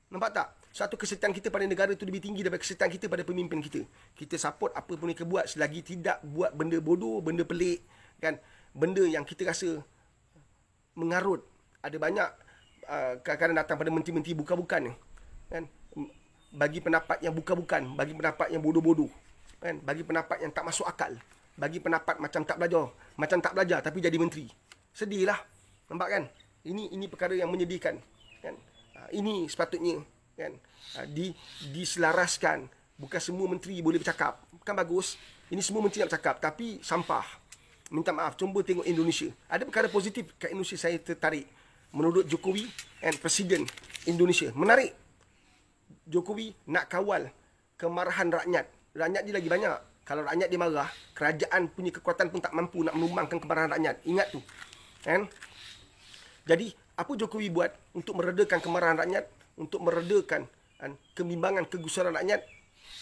Nampak tak? Satu kesetiaan kita pada negara tu lebih tinggi daripada kesetiaan kita pada pemimpin kita. Kita support apa pun mereka buat selagi tidak buat benda bodoh, benda pelik, kan? Benda yang kita rasa mengarut. Ada banyak kadang-kadang datang pada menteri-menteri bukan-bukan, kan? Bagi pendapat yang bukan-bukan, bagi pendapat yang bodoh-bodoh, kan? Bagi pendapat yang tak masuk akal, bagi pendapat macam tak belajar tapi jadi menteri. Sedihlah. Nampak kan? Ini perkara yang menyedihkan, kan? Ini sepatutnya, kan, diselaraskan. Bukan semua menteri boleh bercakap. Kan bagus. Ini semua menteri nak bercakap, tapi sampah. Minta maaf. Cuba tengok Indonesia. Ada perkara positif kat Indonesia saya tertarik. Menurut Jokowi, Presiden Indonesia. Menarik. Jokowi nak kawal kemarahan rakyat. Rakyat dia lagi banyak. Kalau rakyat dia marah, kerajaan punya kekuatan pun tak mampu nak menumbangkan kemarahan rakyat. Ingat tu. Kan? Jadi, apa Jokowi buat untuk meredakan kemarahan rakyat? Untuk meredakan kebimbangan, kegusaran rakyat?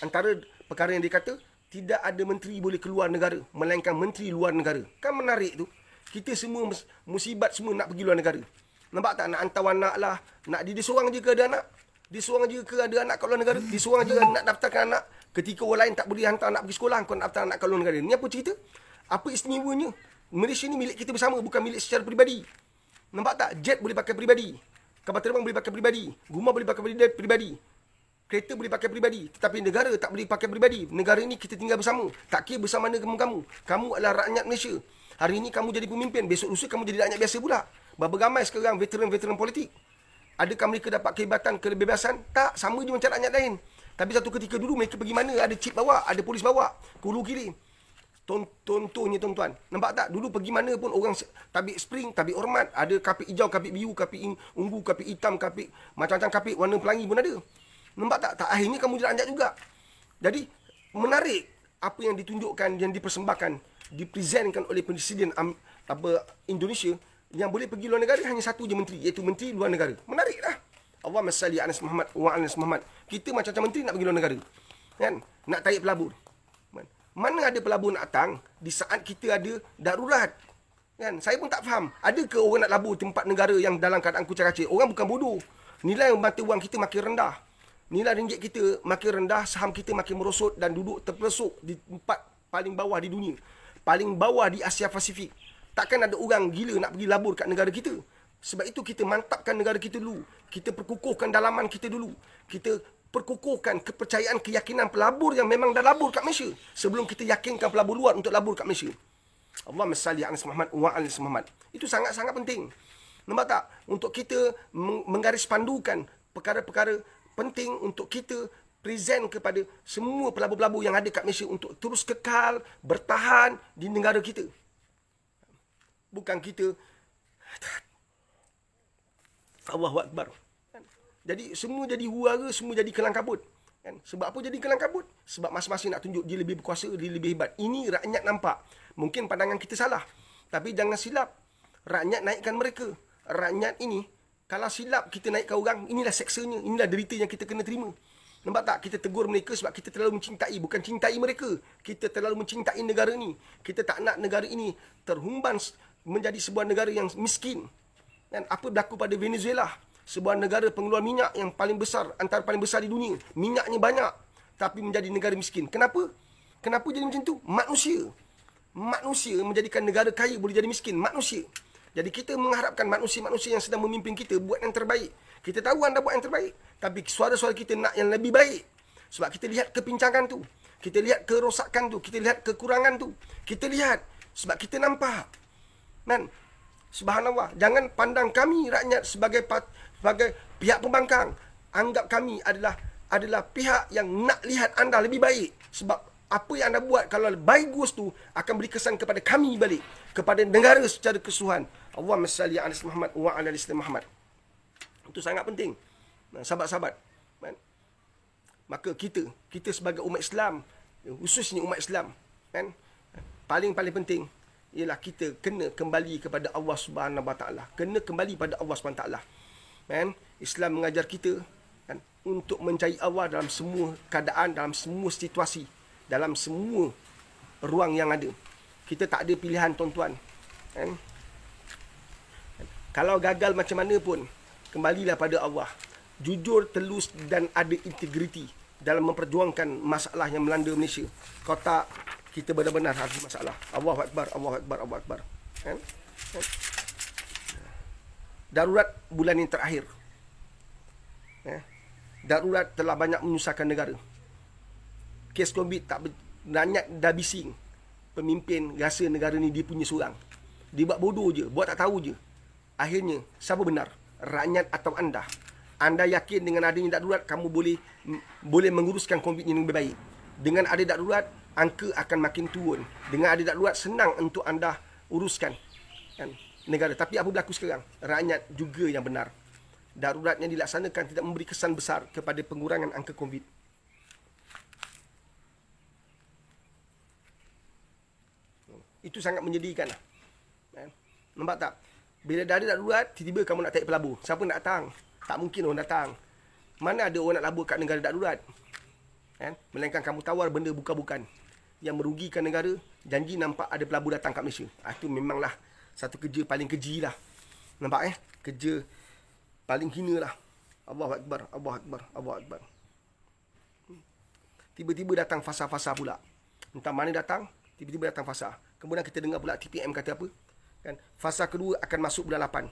Antara perkara yang dia kata, tidak ada menteri boleh keluar negara, melainkan menteri luar negara. Kan menarik tu. Kita semua musibat semua nak pergi luar negara. Nampak tak? Nak hantar anak lah. Dia seorang je ke ada anak? Dia seorang je ke ada anak kat luar negara? Dia seorang je nak daftarkan anak. Ketika orang lain tak boleh hantar anak pergi sekolah, kau nak daftar anak kat luar negara. Ni apa cerita? Apa istimewanya? Malaysia ni milik kita bersama, bukan milik secara peribadi. Nampak tak? Jet boleh pakai peribadi. Kapal terbang boleh pakai peribadi. Rumah boleh pakai peribadi. Kereta boleh pakai peribadi. Tetapi negara tak boleh pakai peribadi. Negara ini kita tinggal bersama. Tak kira bersama mana kamu. Kamu adalah rakyat Malaysia. Hari ini kamu jadi pemimpin. Besok lusa kamu jadi rakyat biasa pula. Berapa ramai sekarang veteran-veteran politik. Adakah mereka dapat kehebatan, kebebasan? Tak. Sama je macam rakyat lain. Tapi satu ketika dulu mereka pergi mana? Ada cip bawa. Ada polis bawa. Hulu kiri. Contohnya tuan-tuan. Nampak tak? Dulu pergi mana pun orang tabik spring, tabik hormat. Ada kapit hijau, kapit biru, kapit ungu, kapit hitam, kapit macam-macam kapit warna pelangi pun ada. Nampak tak? Tak akhirnya kamu jadi rakyat juga. Jadi menarik apa yang ditunjukkan, yang dipersembahkan, dipresentkan oleh Presiden Indonesia yang boleh pergi luar negara hanya satu je menteri, iaitu menteri luar negara. Menarik lah. Allahumma salli ala Muhammad wa ala Muhammad. Kita macam-macam menteri nak pergi luar negara. Kan? Nak tarik pelabur. Mana ada pelabur nak datang di saat kita ada darurat? Kan? Saya pun tak faham. Adakah orang nak labur tempat negara yang dalam keadaan kucar-kacir? Orang bukan bodoh. Nilai mata wang kita makin rendah. Nilai ringgit kita makin rendah, saham kita makin merosot dan duduk terpelesuk di tempat paling bawah di dunia. Paling bawah di Asia Pasifik. Takkan ada orang gila nak pergi labur kat negara kita. Sebab itu kita mantapkan negara kita dulu. Kita perkukuhkan dalaman kita dulu. Kita perkukuhkan kepercayaan, keyakinan pelabur yang memang dah labur kat Malaysia. Sebelum kita yakinkan pelabur luar untuk labur kat Malaysia. Allahumma salli ala Muhammad wa ala Muhammad. Itu sangat-sangat penting. Nampak tak? Untuk kita menggaris pandukan perkara-perkara penting untuk kita present kepada semua pelabur-pelabur yang ada kat Malaysia untuk terus kekal, bertahan di negara kita. Bukan kita Allahu Akbar. Jadi semua jadi huara, semua jadi kelang kabut. Kan? Sebab apa jadi kelang kabut? Sebab masing-masing nak tunjuk dia lebih berkuasa, dia lebih hebat. Ini rakyat nampak. Mungkin pandangan kita salah. Tapi jangan silap. Rakyat naikkan mereka. Rakyat ini, kalau silap kita naikkan orang, inilah seksanya, inilah derita yang kita kena terima. Nampak tak? Kita tegur mereka sebab kita terlalu mencintai. Bukan cintai mereka. Kita terlalu mencintai negara ini. Kita tak nak negara ini terhumban menjadi sebuah negara yang miskin. Dan apa berlaku pada Venezuela? Sebuah negara pengeluar minyak yang paling besar, antara paling besar di dunia. Minyaknya banyak, tapi menjadi negara miskin. Kenapa? Kenapa jadi macam tu? Manusia. Manusia menjadikan negara kaya boleh jadi miskin. Manusia. Jadi kita mengharapkan manusia-manusia yang sedang memimpin kita buat yang terbaik. Kita tahu anda buat yang terbaik. Tapi suara-suara kita nak yang lebih baik. Sebab kita lihat kepincangan tu. Kita lihat kerosakan tu. Kita lihat kekurangan tu. Kita lihat. Sebab kita nampak. Dan subhanallah, jangan pandang kami rakyat sebagai pihak pembangkang. Anggap kami adalah pihak yang nak lihat anda lebih baik. Sebab apa yang anda buat kalau bagus tu akan beri kesan kepada kami balik, kepada negara secara keseluruhan. Allahumma salli ala Muhammad wa ala Muhammad. Itu sangat penting. Sahabat-sahabat. Maka kita sebagai umat Islam, khususnya umat Islam, kan, paling penting ialah kita kena kembali kepada Allah Subhanahu Wa Taala. Kena kembali pada Allah Subhanahu Wa Taala. Kan? Islam mengajar kita, kan, untuk mencari Allah dalam semua keadaan, dalam semua situasi, dalam semua ruang yang ada. Kita tak ada pilihan, tuan-tuan. Kan? Kalau gagal macam mana pun, kembalilah pada Allah. jujur, telus dan ada integriti dalam memperjuangkan masalah yang melanda Malaysia. Kalau tak, kita benar-benar ada masalah. Allahu Akbar, Allahu Akbar, Allahu Akbar. Kan? Darurat bulan ini terakhir. Darurat telah banyak menyusahkan negara. Kes COVID tak banyak dah bising. Pemimpin rasa negara ni dia punya seorang. Dia buat bodoh je, buat tak tahu je. Akhirnya, siapa benar? Rakyat atau anda? Anda yakin dengan adanya darurat, kamu boleh menguruskan COVID ini lebih baik. Dengan ada darurat, angka akan makin turun. Dengan ada darurat, senang untuk anda uruskan kan, negara. Tapi apa berlaku sekarang? Rakyat juga yang benar. Darurat yang dilaksanakan tidak memberi kesan besar kepada pengurangan angka COVID. Itu sangat menyedihkan. Nampak tak? Bila dah ada darurat, tiba-tiba kamu nak tarik pelabur. Siapa nak datang? Tak mungkin orang datang. Mana ada orang nak labur kat negara darurat? Melainkan kamu tawar benda bukan-bukan yang merugikan negara, janji nampak ada pelabur datang kat Malaysia. Itu memanglah satu kerja paling keji lah. Nampak kerja paling hina lah. Allahu Akbar, Allahu Akbar, Allahu Akbar. Tiba-tiba datang fasa-fasa pula. Entah mana datang, tiba-tiba datang fasa. Kemudian kita dengar pula TPM kata apa? Fasa kedua akan masuk bulan 8.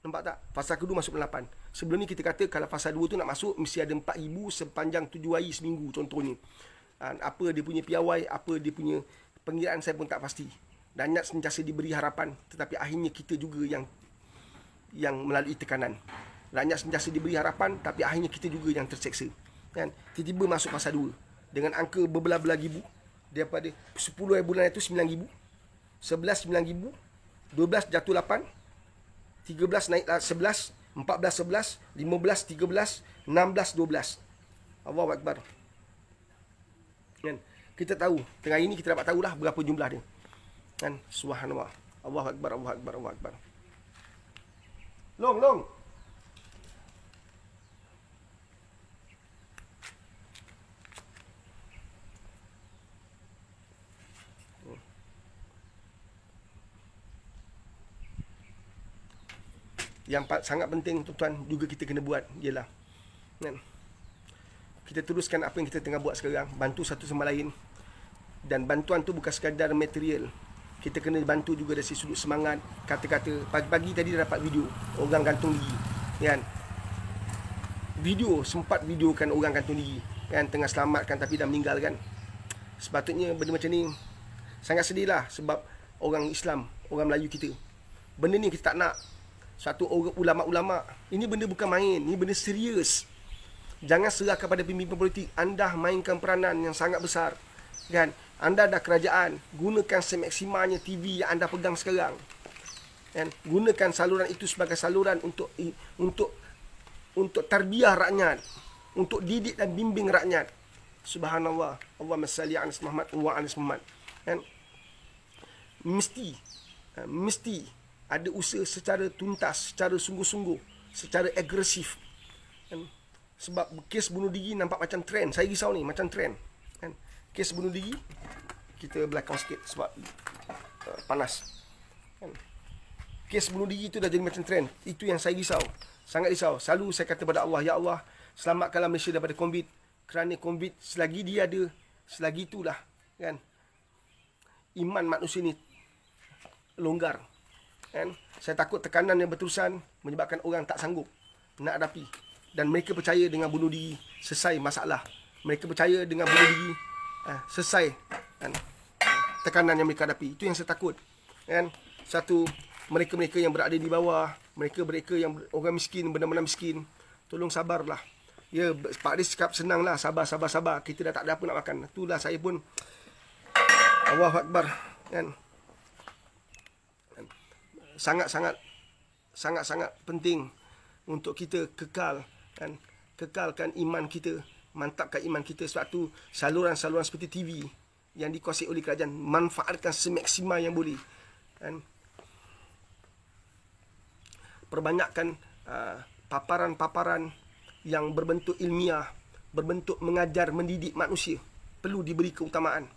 Nampak tak? Fasa kedua masuk bulan 8. Sebelum ni kita kata kalau fasa 2 tu nak masuk, mesti ada 4,000 sepanjang 7 hari seminggu contohnya. Apa dia punya piawai, apa dia punya pengiraan saya pun tak pasti. Dan Rakyat sentiasa diberi harapan, tetapi akhirnya kita juga yang melalui tekanan. Rakyat sentiasa diberi harapan, tapi akhirnya kita juga yang terseksa. Tiba-tiba masuk fasa 2 dengan angka berbelah-belah ribu. Daripada 10 bulan itu 9,000, 11 9,000, 12 jatuh 8, 13 naik 11, 14 11, 15 13, 16 12. Allahu Akbar. Kita tahu, tengah ini kita dapat tahulah berapa jumlah dia. Subhanallah. Allahu Akbar, Allahu Akbar, Allahu Akbar. Long. Yang sangat penting tuan-tuan juga kita kena buat ialah kita teruskan apa yang kita tengah buat sekarang, bantu satu sama lain. Dan bantuan tu bukan sekadar material, kita kena bantu juga dari sudut semangat, kata-kata. Pagi-pagi tadi dah dapat video orang gantung diri video, sempat videokan orang gantung diri tengah selamatkan tapi dah meninggal Sepatutnya benda macam ni sangat sedih lah, sebab orang Islam, orang Melayu kita, benda ni kita tak nak. Satu orang ulama-ulama, ini benda bukan main, ini benda serius. Jangan serah kepada pemimpin politik. Anda mainkan peranan yang sangat besar Anda dah kerajaan, gunakan semaksimalnya TV yang anda pegang sekarang gunakan saluran itu sebagai saluran untuk tarbiyah rakyat, untuk didik dan bimbing rakyat. Subhanallah. Allahumma salli ala Muhammad wa ala Muhammad. Mesti ada usaha secara tuntas, secara sungguh-sungguh, secara agresif. Sebab kes bunuh diri nampak macam trend. Saya risau ni, macam trend. Kes bunuh diri, kita belakang sikit sebab panas. Kes bunuh diri itu dah jadi macam trend. Itu yang saya risau. Sangat risau. Selalu saya kata kepada Allah, ya Allah, selamatkanlah Malaysia daripada COVID. Kerana COVID, selagi dia ada, selagi itulah iman manusia ni longgar. Saya takut tekanan yang berterusan menyebabkan orang tak sanggup nak hadapi. Dan mereka percaya dengan bunuh diri selesai masalah. Mereka percaya dengan bunuh diri selesai tekanan yang mereka hadapi. Itu yang saya takut. Satu, mereka-mereka yang berada di bawah, mereka-mereka yang orang miskin, benar-benar miskin, tolong sabarlah. Ya, Pak Riz cakap senanglah, sabar. Kita dah tak ada apa nak makan. Itulah saya pun Allahu Akbar sangat-sangat penting untuk kita kekalkan iman kita, mantapkan iman kita. Sebab tu saluran-saluran seperti TV yang dikuasai oleh kerajaan, manfaatkan semaksimal yang boleh. Perbanyakkan paparan-paparan yang berbentuk ilmiah, berbentuk mengajar, mendidik manusia, perlu diberi keutamaan.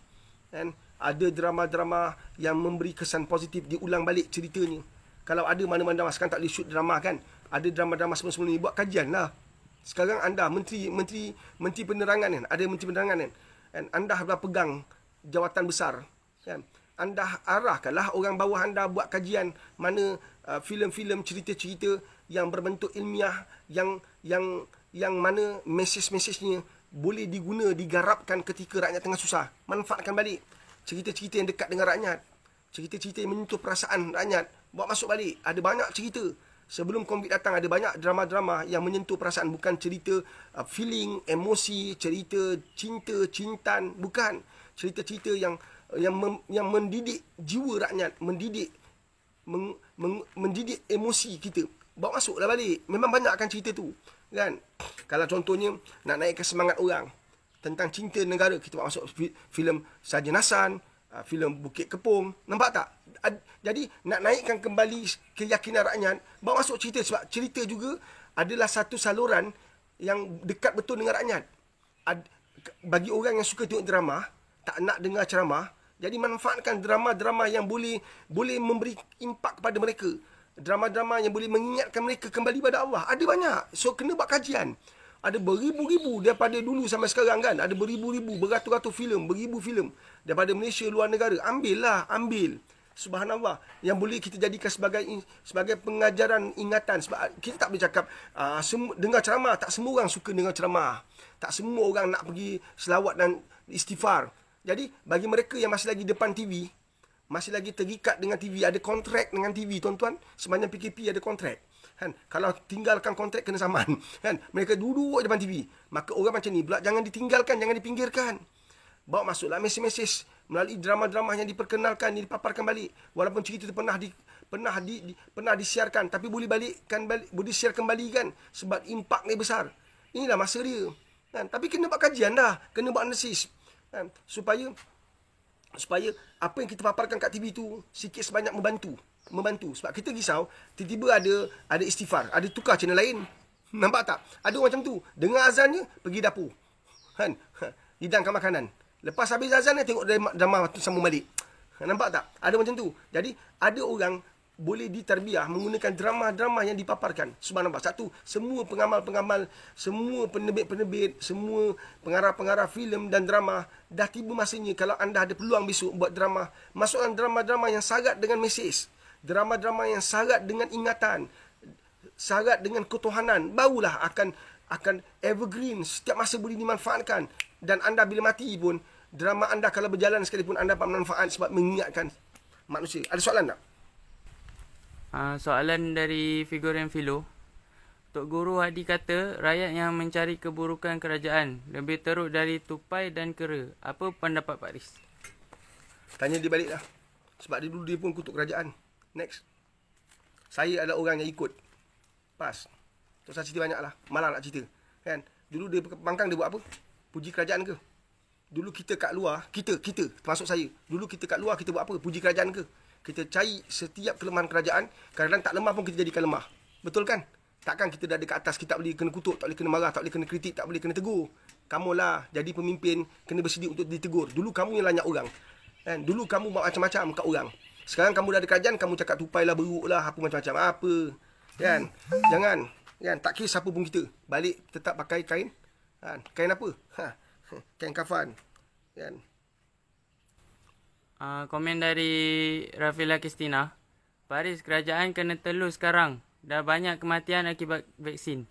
Ada drama-drama yang memberi kesan positif, diulang balik ceritanya. Kalau ada mana-mana sekarang tak boleh shoot drama ada drama-drama sebelum-sebelum ni, buat kajian lah. Sekarang anda menteri penerangan kan, ada menteri penerangan kan, anda dah pegang jawatan besar kan, anda arahkanlah orang bawah anda buat kajian mana filem-filem, cerita-cerita yang berbentuk ilmiah, yang mana mesej-mesejnya boleh digarapkan ketika rakyat tengah susah. Manfaatkan balik cerita-cerita yang dekat dengan rakyat, cerita-cerita yang menyentuh perasaan rakyat, bawa masuk balik. Ada banyak cerita. Sebelum COVID datang, ada banyak drama-drama yang menyentuh perasaan. Bukan cerita feeling, emosi, cerita cinta, cintan. Bukan. Cerita-cerita yang mendidik jiwa rakyat, mendidik emosi kita. Bawa masuklah balik. Memang banyak akan cerita tu. Kan? Kalau contohnya, nak naikkan semangat orang tentang cinta negara, kita bawa masuk filem Sarjan Hassan, filem Bukit Kepong. Nampak tak? Jadi nak naikkan kembali keyakinan rakyat, bawa masuk cerita. Sebab cerita juga adalah satu saluran yang dekat betul dengan rakyat. Bagi orang yang suka tengok drama, tak nak dengar ceramah, jadi manfaatkan drama-drama yang boleh memberi impak kepada mereka. Drama-drama yang boleh mengingatkan mereka kembali pada Allah. Ada banyak. So kena buat kajian. Ada beribu-ribu daripada dulu sampai sekarang kan. Ada beribu-ribu, beratus-ratus filem, beribu filem daripada Malaysia, luar negara. Ambil. Subhanallah. Yang boleh kita jadikan sebagai pengajaran ingatan. Sebab kita tak boleh cakap dengar ceramah. Tak semua orang suka dengar ceramah. Tak semua orang nak pergi selawat dan istighfar. Jadi bagi mereka yang masih lagi depan TV, masih lagi terikat dengan TV, ada kontrak dengan TV, tuan-tuan, sepanjang PKP ada kontrak. Kan? Kalau tinggalkan kontrak kena saman. Kan? Mereka duduk depan TV. Maka orang macam ni pula jangan ditinggalkan, jangan dipinggirkan. Bawa masuklah mesej-mesej melalui drama-drama yang diperkenalkan, yang dipaparkan balik. Walaupun cerita itu pernah disiarkan, tapi boleh share kembali kan, sebab impak ni besar. Inilah masa dia. Kan? Tapi kena buat kajian dah, kena buat analisis. Kan? Supaya apa yang kita paparkan kat TV tu sikit sebanyak membantu. Sebab kita risau tiba-tiba ada istighfar, ada tukar channel lain. Nampak tak? Ada orang macam tu, dengar azannya pergi dapur, kan, hidangkan makanan. Lepas habis azan dia tengok drama sambung balik. Nampak tak? Ada macam tu. Jadi ada orang boleh ditarbiah menggunakan drama-drama yang dipaparkan. Subhanallah. Satu, semua pengamal-pengamal, semua penerbit-penerbit, semua pengarah-pengarah filem dan drama, dah tiba masanya kalau anda ada peluang besok buat drama, masukkan drama-drama yang syarat dengan mesej, drama-drama yang syarat dengan ingatan, syarat dengan ketuhanan, barulah akan evergreen, setiap masa boleh dimanfaatkan. Dan anda bila mati pun, drama anda kalau berjalan sekalipun, anda dapat manfaat sebab mengingatkan manusia. Ada soalan tak? Soalan dari Figuren Philo. Tok Guru Hadi kata, rakyat yang mencari keburukan kerajaan lebih teruk dari tupai dan kera. Apa pendapat Pak Riz? Tanya dia balik lah. Sebab dia pun kutuk kerajaan. Next. Saya adalah orang yang ikut. Pas. Tak usah cerita banyak lah. Malah nak cerita. Kan? Dulu dia pangkang dia buat apa? Puji kerajaan ke? Dulu kita kat luar, kita termasuk saya. Dulu kita kat luar kita buat apa? Puji kerajaan ke? Kita cari setiap kelemahan kerajaan. Kadang-kadang tak lemah pun kita jadikan lemah. Betul kan? Takkan kita dah ada kat atas, kita tak boleh kena kutuk, tak boleh kena marah, tak boleh kena kritik, tak boleh kena tegur. Kamulah jadi pemimpin, kena bersedia untuk ditegur. Dulu kamu yang lanyak orang. Kan? Dulu kamu buat macam-macam kat orang. Sekarang kamu dah ada kerajaan, kamu cakap tupai lah, beruk lah, apa macam-macam. Apa? Kan? Jangan. Kan? Tak kira siapa pun kita. Balik tetap pakai kain. Kan? Kain apa? Kain kafan. Kan? Komen dari Rafila Kristina. Pak Riz, kerajaan kena telus sekarang. Dah banyak kematian akibat vaksin.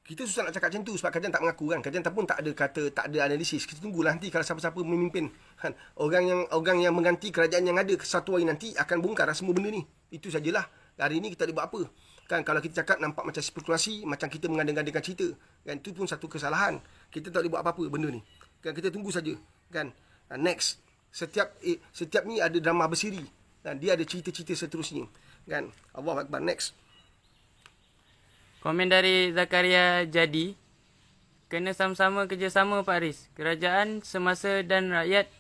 Kita susah nak cakap macam tu sebab kerajaan tak mengaku kan. Kerajaan pun tak ada kata, tak ada analisis. Kita tunggulah nanti kalau siapa-siapa memimpin. Kan? Orang yang mengganti kerajaan yang ada satu hari nanti akan bongkar semua benda ni. Itu sajalah. Hari ni kita tak boleh buat apa. Kan kalau kita cakap nampak macam spekulasi, macam kita mengandang-andangkan cerita. Kan itu pun satu kesalahan. Kita tak boleh buat apa-apa benda ni. Kan kita tunggu saja. Kan? Next. Setiap ni ada drama bersiri. Dan dia ada cerita-cerita seterusnya. Kan? Allahu Akbar. Next. Komen dari Zakaria Jadi. Kena sama-sama kerjasama Pak Riz. Kerajaan semasa dan rakyat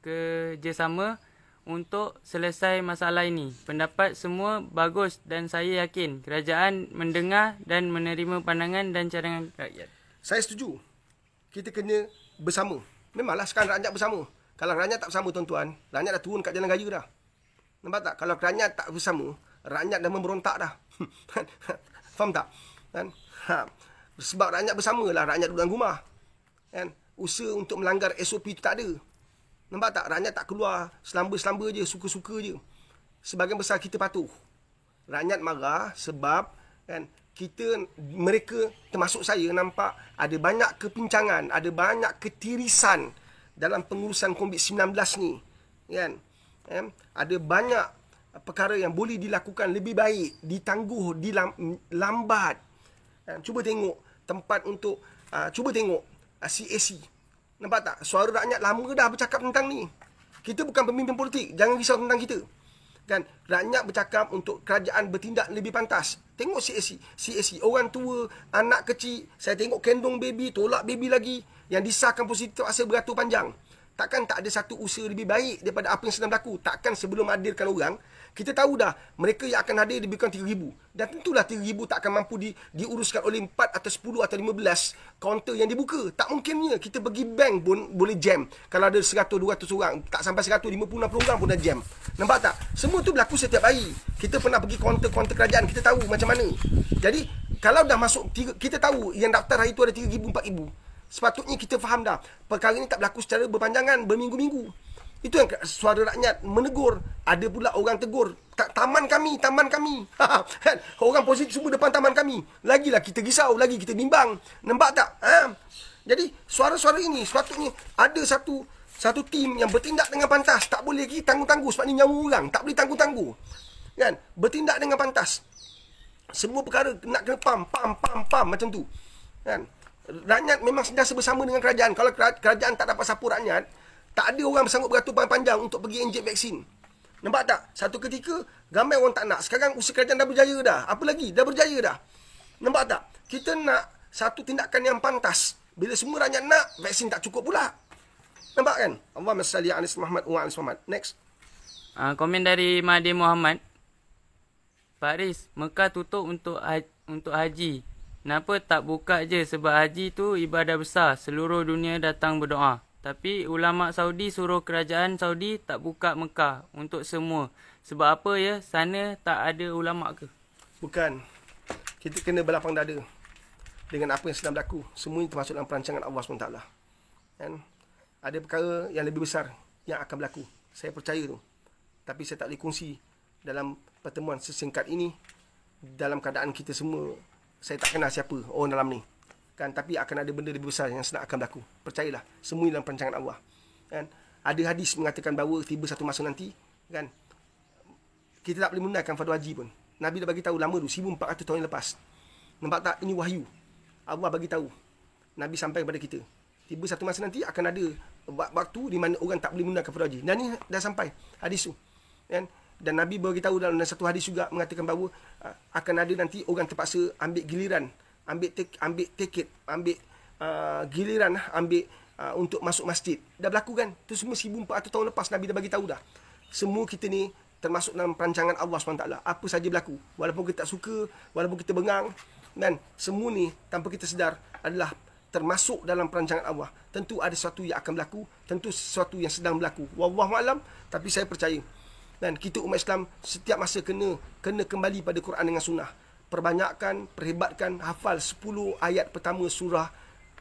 kerjasama untuk selesai masalah ini. Pendapat semua bagus dan saya yakin kerajaan mendengar dan menerima pandangan dan cadangan rakyat. Saya setuju. Kita kena bersama. Memanglah sekarang rakyat bersama. Kalau rakyat tak bersama tuan-tuan, rakyat dah turun kat jalan raya dah. Nampak tak? Kalau rakyat tak bersama, rakyat dah memberontak dah. Faham tak? Kan? Sebab rakyat bersamalah, rakyat duduk dalam rumah. Kan? Usaha untuk melanggar SOP itu tak ada. Nampak tak? Rakyat tak keluar selamba-selamba je, suka-suka je. Sebahagian besar kita patuh. Rakyat marah sebab kan, mereka termasuk saya nampak ada banyak kepincangan, ada banyak ketirisan dalam pengurusan COVID-19 ni. Kan? Ada banyak perkara yang boleh dilakukan lebih baik, ditangguh, lambat. Cuba tengok tempat untuk cuba tengok CAC. Nampak tak? Suara rakyat lama dah bercakap tentang ni. Kita bukan pemimpin politik, jangan risau tentang kita. Kan? Rakyat bercakap untuk kerajaan bertindak lebih pantas. Tengok CAC. Orang tua, anak kecil, saya tengok kendong baby, tolak baby lagi, yang disahkan positif asa beratur panjang. Takkan tak ada satu usaha lebih baik daripada apa yang sedang berlaku. Takkan sebelum hadirkan orang, kita tahu dah mereka yang akan hadir lebih kurang 3,000. Dan tentulah 3,000 tak akan mampu diuruskan oleh 4 atau 10 atau 15 kaunter yang dibuka. Tak mungkinnya kita pergi bank pun boleh jam. Kalau ada 100-200 orang, tak sampai 150-60 orang pun dah jam. Nampak tak? Semua tu berlaku setiap hari. Kita pernah pergi kaunter-kaunter kerajaan, kita tahu macam mana. Jadi, kalau dah masuk, kita tahu yang daftar hari tu ada 3,000, 4,000. Sepatutnya kita faham dah, perkara ini tak berlaku secara berpanjangan, berminggu-minggu. Itu yang suara rakyat menegur. Ada pula orang tegur, taman kami. Orang positif semua depan taman kami. Lagilah kita risau, lagi kita bimbang. Nampak tak? Jadi, suara-suara ini sepatutnya ada satu tim yang bertindak dengan pantas. Tak boleh lagi tangguh-tangguh sebab ni nyawa orang. Tak boleh tangguh-tangguh. Kan? Bertindak dengan pantas. Semua perkara nak kena pam macam tu. Kan? Rakyat memang sentiasa bersama dengan kerajaan. Kalau kerajaan tak dapat support rakyat, tak ada orang bersanggup beratur panjang untuk pergi injek vaksin. Nampak tak? Satu ketika, ramai orang tak nak. Sekarang usaha kerajaan dah berjaya dah. Apa lagi? Dah berjaya dah. Nampak tak? Kita nak satu tindakan yang pantas. Bila semua rakyat nak, vaksin tak cukup pula. Nampak kan? Allahumma salli ala Muhammad wa ala Muhammad. Next. Komen dari Mahathir Mohamad. Pak Riz, Mekah tutup untuk haji. Kenapa tak buka je? Sebab haji tu ibadah besar. Seluruh dunia datang berdoa. Tapi ulama Saudi suruh kerajaan Saudi tak buka Mekah untuk semua. Sebab apa ya? Sana tak ada ulama ke? Bukan. Kita kena berlapang dada dengan apa yang sedang berlaku. Semua ini termasuk dalam perancangan Allah SWT. Kan? Ada perkara yang lebih besar yang akan berlaku. Saya percaya tu. Tapi saya tak boleh kongsi dalam pertemuan sesingkat ini. Dalam keadaan kita semua, saya tak kenal siapa orang dalam ni. Kan? Tapi akan ada benda lebih besar yang sedang akan berlaku. Percayalah, semua dalam perancangan Allah. Kan? Ada hadis mengatakan bahawa tiba satu masa nanti, kan, kita tak boleh menunaikan fardu haji pun. Nabi dah bagi tahu lama tu, 1400 tahun yang lepas. Nampak tak? Ini wahyu. Allah bagi tahu. Nabi sampai kepada kita. Tiba satu masa nanti akan ada waktu di mana orang tak boleh menunaikan fardu haji. Dan ni dah sampai hadis tu. Kan? Dan Nabi beritahu dalam satu hadis juga mengatakan bahawa akan ada nanti orang terpaksa ambil giliran, ambil tiket, giliran, untuk masuk masjid. Dah berlaku kan? Itu semua 1400 tahun lepas Nabi dah bagi tahu dah. Semua kita ni termasuk dalam perancangan Allah SWT. Apa saja berlaku. Walaupun kita tak suka, walaupun kita bengang, dan semua ni tanpa kita sedar adalah termasuk dalam perancangan Allah. Tentu ada sesuatu yang akan berlaku, tentu sesuatu yang sedang berlaku. Wallahualam, tapi saya percaya. Dan kita umat Islam setiap masa kena kembali pada Quran dengan sunnah. Perbanyakkan, perhebatkan, hafal 10 ayat pertama surah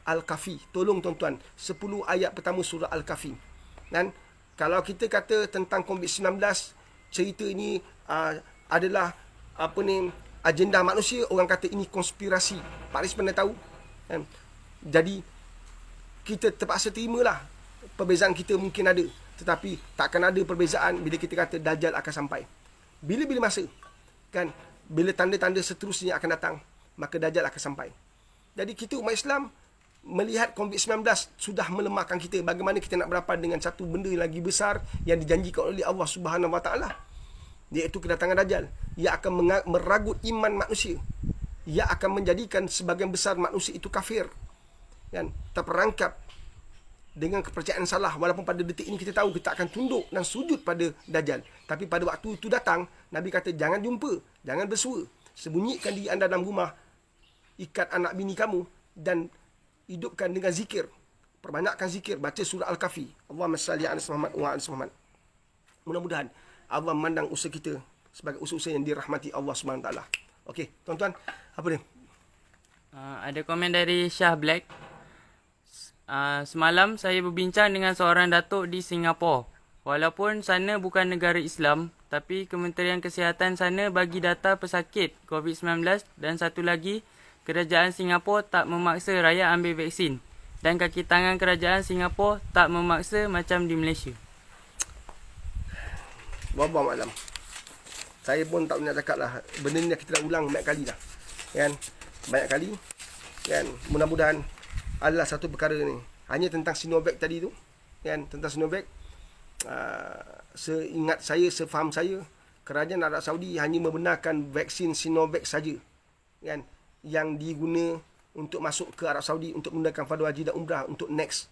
Al-Kahfi. Tolong tuan-tuan, 10 ayat pertama surah Al-Kahfi. Dan kalau kita kata tentang COVID-19, cerita ini adalah agenda manusia, orang kata ini konspirasi. Pak Riz pernah tahu. Jadi kita terpaksa terimalah. Perbezaan kita mungkin ada, tetapi takkan ada perbezaan bila kita kata Dajjal akan sampai. Bila-bila masa, kan, bila tanda-tanda seterusnya akan datang, maka Dajjal akan sampai. Jadi kita umat Islam melihat COVID-19 sudah melemahkan kita. Bagaimana kita nak berhadapan dengan satu benda yang lagi besar yang dijanjikan oleh Allah Subhanahu Wa Taala, iaitu kedatangan Dajjal. Ia akan meragut iman manusia. Ia akan menjadikan sebagian besar manusia itu kafir, kan, terperangkap dengan kepercayaan salah. Walaupun pada detik ini kita tahu kita akan tunduk dan sujud pada Dajjal, tapi pada waktu itu datang, Nabi kata jangan jumpa, jangan bersua, sembunyikan diri anda dalam rumah, ikat anak bini kamu dan hidupkan dengan zikir. Perbanyakkan zikir, baca surah Al-Kahfi. Allahumma salli ala Muhammad wa ala Muhammad. Mudah-mudahan Allah memandang usaha kita, sebagai usaha yang dirahmati Allah SWT. Okey, tuan-tuan, apa dia? Ada komen dari Syah Black. Semalam saya berbincang dengan seorang datuk di Singapura. Walaupun sana bukan negara Islam, tapi Kementerian Kesihatan sana bagi data pesakit COVID-19 dan satu lagi, kerajaan Singapura tak memaksa rakyat ambil vaksin. Dan kaki tangan kerajaan Singapura tak memaksa macam di Malaysia. Wallahu malam. Saya pun tak nak cakap lah. Benda ni kita dah ulang banyak kali dah. Kan? Banyak kali. Kan? Mudah-mudahan adalah satu perkara ni. Hanya tentang Sinovac tadi tu. Kan? Tentang Sinovac. Seingat saya, sefaham saya, kerajaan Arab Saudi hanya membenarkan vaksin Sinovac saja. Kan? Yang diguna untuk masuk ke Arab Saudi untuk menggunakan fardu haji dan umrah untuk next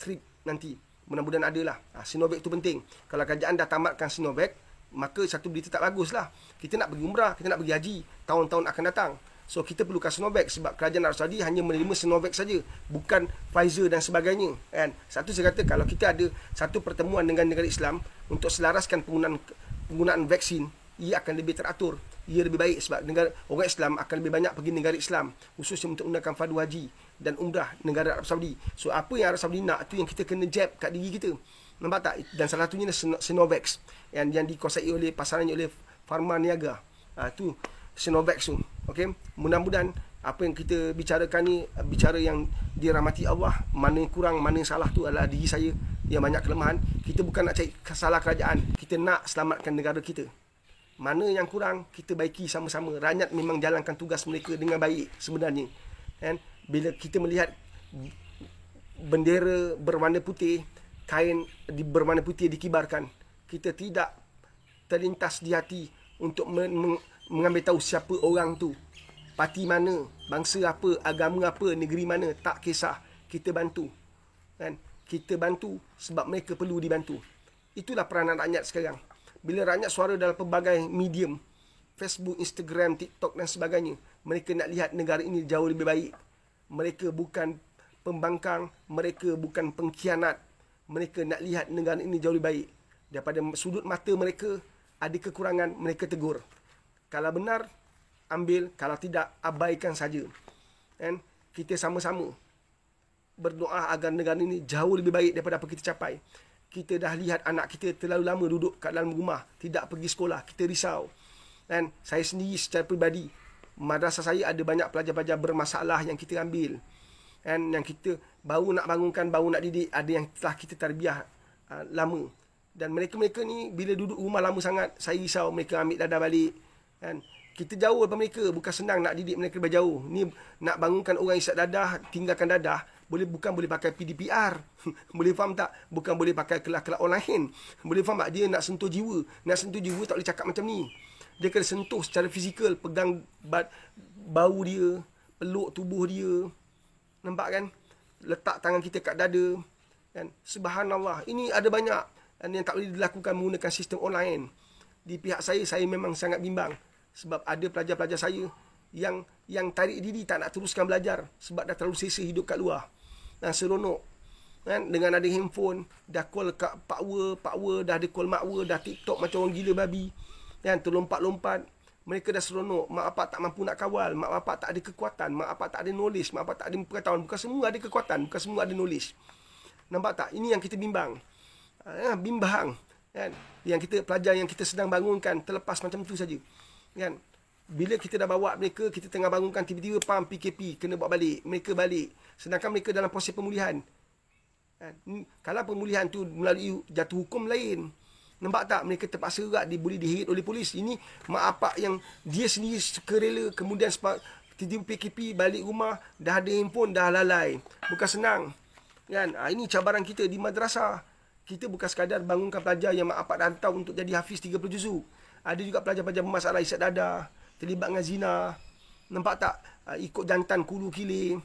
trip nanti. Mudah-mudahan ada lah. Sinovac tu penting. Kalau kerajaan dah tamatkan Sinovac, maka satu berita tak bagus lah. Kita nak pergi umrah, kita nak pergi haji tahun-tahun akan datang. So kita perlukan Sinovac sebab kerajaan Arab Saudi hanya menerima Sinovac saja, bukan Pfizer dan sebagainya. Kan? Satu saya kata, kalau kita ada satu pertemuan dengan negara Islam untuk selaraskan penggunaan vaksin, ia akan lebih teratur. Ia lebih baik sebab orang Islam akan lebih banyak pergi negara Islam, khususnya untuk menggunakan fardu haji dan umrah negara Arab Saudi. So apa yang Arab Saudi nak, tu yang kita kena jab kat diri kita. Nampak tak? Dan salah satunya Sinovac yang dikuasai oleh pasarannya oleh Pharma Niaga. Tu Sinovac tu. Okey, mudah-mudahan apa yang kita bicarakan ni bicara yang dirahmati Allah. Mana yang kurang, mana yang salah tu adalah diri saya yang banyak kelemahan. Kita bukan nak cari salah kerajaan, kita nak selamatkan negara kita. Mana yang kurang, kita baiki sama-sama. Rakyat memang jalankan tugas mereka dengan baik sebenarnya. Kan? Bila kita melihat bendera berwarna putih, kain berwarna putih dikibarkan, kita tidak terlintas di hati untuk mengambil tahu siapa orang tu, parti mana, bangsa apa, agama apa, negeri mana, tak kisah. Kita bantu. Kan? Kita bantu sebab mereka perlu dibantu. Itulah peranan rakyat sekarang. Bila rakyat suara dalam pelbagai medium, Facebook, Instagram, TikTok dan sebagainya, mereka nak lihat negara ini jauh lebih baik. Mereka bukan pembangkang, mereka bukan pengkhianat. Mereka nak lihat negara ini jauh lebih baik. Daripada sudut mata mereka, ada kekurangan, mereka tegur. Kalau benar, ambil. Kalau tidak, abaikan saja. Dan kita sama-sama berdoa agar negara ini jauh lebih baik daripada apa kita capai. Kita dah lihat anak kita terlalu lama duduk kat dalam rumah, tidak pergi sekolah. Kita risau. Dan saya sendiri secara peribadi, madrasah saya ada banyak pelajar-pelajar bermasalah yang kita ambil. Dan yang kita baru nak bangunkan, baru nak didik, ada yang telah kita tarbiyah lama. Dan mereka-mereka ni bila duduk rumah lama sangat, saya risau mereka ambil dadah balik. Dan kita jauh daripada mereka, bukan senang nak didik mereka berjauh. Ni nak bangunkan orang isap dadah, tinggalkan dadah, bukan boleh pakai PDPR. Boleh faham tak? Bukan boleh pakai kelak-kelak online. Boleh faham tak? Dia nak sentuh jiwa. Nak sentuh jiwa tak boleh cakap macam ni. Dia kena sentuh secara fizikal, pegang bau dia, peluk tubuh dia. Nampak kan? Letak tangan kita kat dada. Kan? Subhanallah. Ini ada banyak yang tak boleh dilakukan menggunakan sistem online. Di pihak saya memang sangat bimbang. Sebab ada pelajar-pelajar saya yang tarik diri tak nak teruskan belajar sebab dah terlalu selesa hidup kat luar. Dan seronok. Kan? Dengan ada handphone, dah call kat pakwa, dah ada call makwa, dah TikTok macam orang gila babi. Kan? Terlompat-lompat. Mereka dah seronok. Mak bapak tak mampu nak kawal. Mak bapak tak ada kekuatan. Mak bapak tak ada knowledge. Mak bapak tak ada pengetahuan. Bukan semua ada kekuatan. Bukan semua ada knowledge. Nampak tak? Ini yang kita bimbang. Bimbang. Kan? Yang kita pelajar yang kita sedang bangunkan terlepas macam tu saja. Kan? Bila kita dah bawa mereka, kita tengah bangunkan, tiba-tiba PKP, kena bawa balik. Mereka balik. Sedangkan mereka dalam proses pemulihan. Kalau pemulihan tu melalui jatuh hukum lain. Nampak tak? Mereka terpaksa juga boleh diheret oleh polis. Ini mak apak yang dia sendiri sukarela, kemudian tiba-tiba PKP, balik rumah, dah ada handphone, dah lalai. Bukan senang. Kan? Ini cabaran kita di madrasah. Kita bukan sekadar bangunkan pelajar yang mak apak dah hantar untuk jadi hafiz 30 juzuk. Ada juga pelajar-pelajar bermasalah isap dadah, terlibat dengan zina. Nampak tak? Ikut jantan kulu kilir.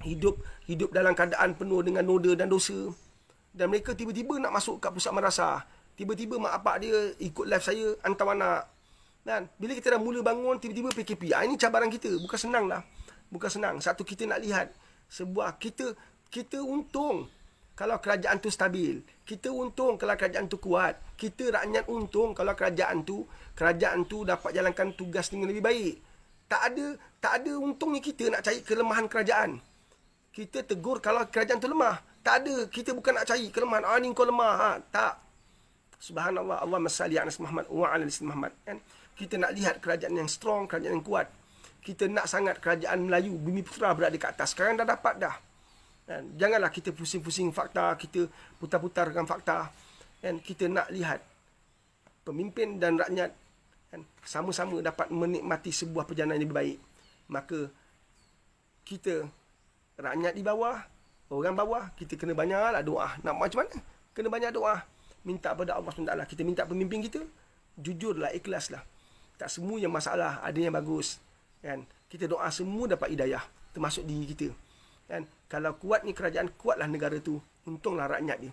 Hidup dalam keadaan penuh dengan noda dan dosa. Dan mereka tiba-tiba nak masuk kat pusat madrasah. Tiba-tiba mak apak dia ikut live saya, hantar anak. Dan bila kita dah mula bangun, tiba-tiba PKP. Ini cabaran kita. Bukan senang lah. Bukan senang. Satu, kita nak lihat sebuah kita untung. kalau kerajaan tu stabil. Kita untung kalau kerajaan tu kuat. Kita rakyat untung kalau kerajaan tu dapat jalankan tugas dengan lebih baik. Tak ada untungnya kita nak cari kelemahan kerajaan. Kita tegur kalau kerajaan tu lemah. Tak ada. Kita bukan nak cari kelemahan. Ni kau lemah. Tak. Subhanallah. Allahumma salli ala Muhammad wa ala Muhammad. Kan? Kita nak lihat kerajaan yang strong, kerajaan yang kuat. Kita nak sangat kerajaan Melayu, Bumi Putera berada di atas. Sekarang dah dapat dah. Dan janganlah kita pusing-pusing fakta, kita putar-putarkan fakta. Dan kita nak lihat pemimpin dan rakyat kan, sama-sama dapat menikmati sebuah perjalanan yang lebih baik. Maka kita, rakyat di bawah, orang bawah, kita kena banyaklah doa. Nak macam mana? Kena banyak doa. Minta pada Allah SWT. Kita minta pemimpin kita, jujurlah, ikhlaslah. Tak semua yang masalah, ada yang bagus. Kan? Kita doa semua dapat hidayah, termasuk diri kita. Kan? Kalau kuat ni kerajaan, kuatlah negara tu. Untunglah rakyat dia.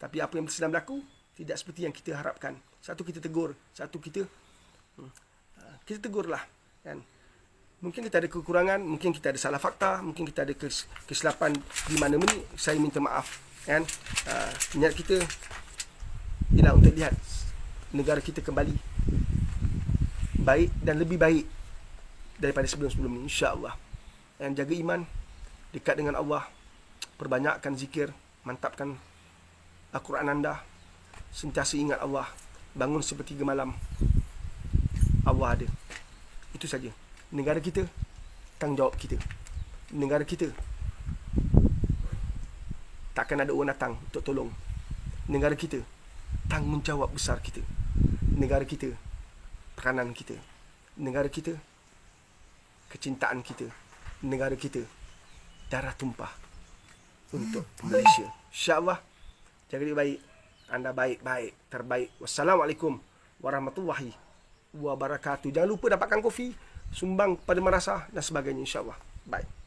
Tapi apa yang sedang berlaku, tidak seperti yang kita harapkan. Satu kita tegur, satu kita tegurlah. Kan? Mungkin kita ada kekurangan, mungkin kita ada salah fakta, mungkin kita ada kesilapan di mana-mana. Saya minta maaf. Kan? Niat kita ialah untuk lihat negara kita kembali baik dan lebih baik daripada sebelum-sebelum ini, insya-Allah. Dan jaga iman, dekat dengan Allah, perbanyakkan zikir, mantapkan Al-Quran anda, sentiasa ingat Allah, bangun sepertiga malam, Allah ada. Itu saja. Negara kita, tanggungjawab kita. Negara kita, takkan ada orang datang untuk tolong. Negara kita, tanggungjawab besar kita. Negara kita, peranan kita. Negara kita, kecintaan kita. Negara kita, darah tumpah untuk Malaysia. InsyaAllah, jaga diri baik. Anda baik-baik, terbaik. Wassalamualaikum warahmatullahi wabarakatuh. Jangan lupa dapatkan kopi, sumbang pada madrasah dan sebagainya, insyaAllah. Bye.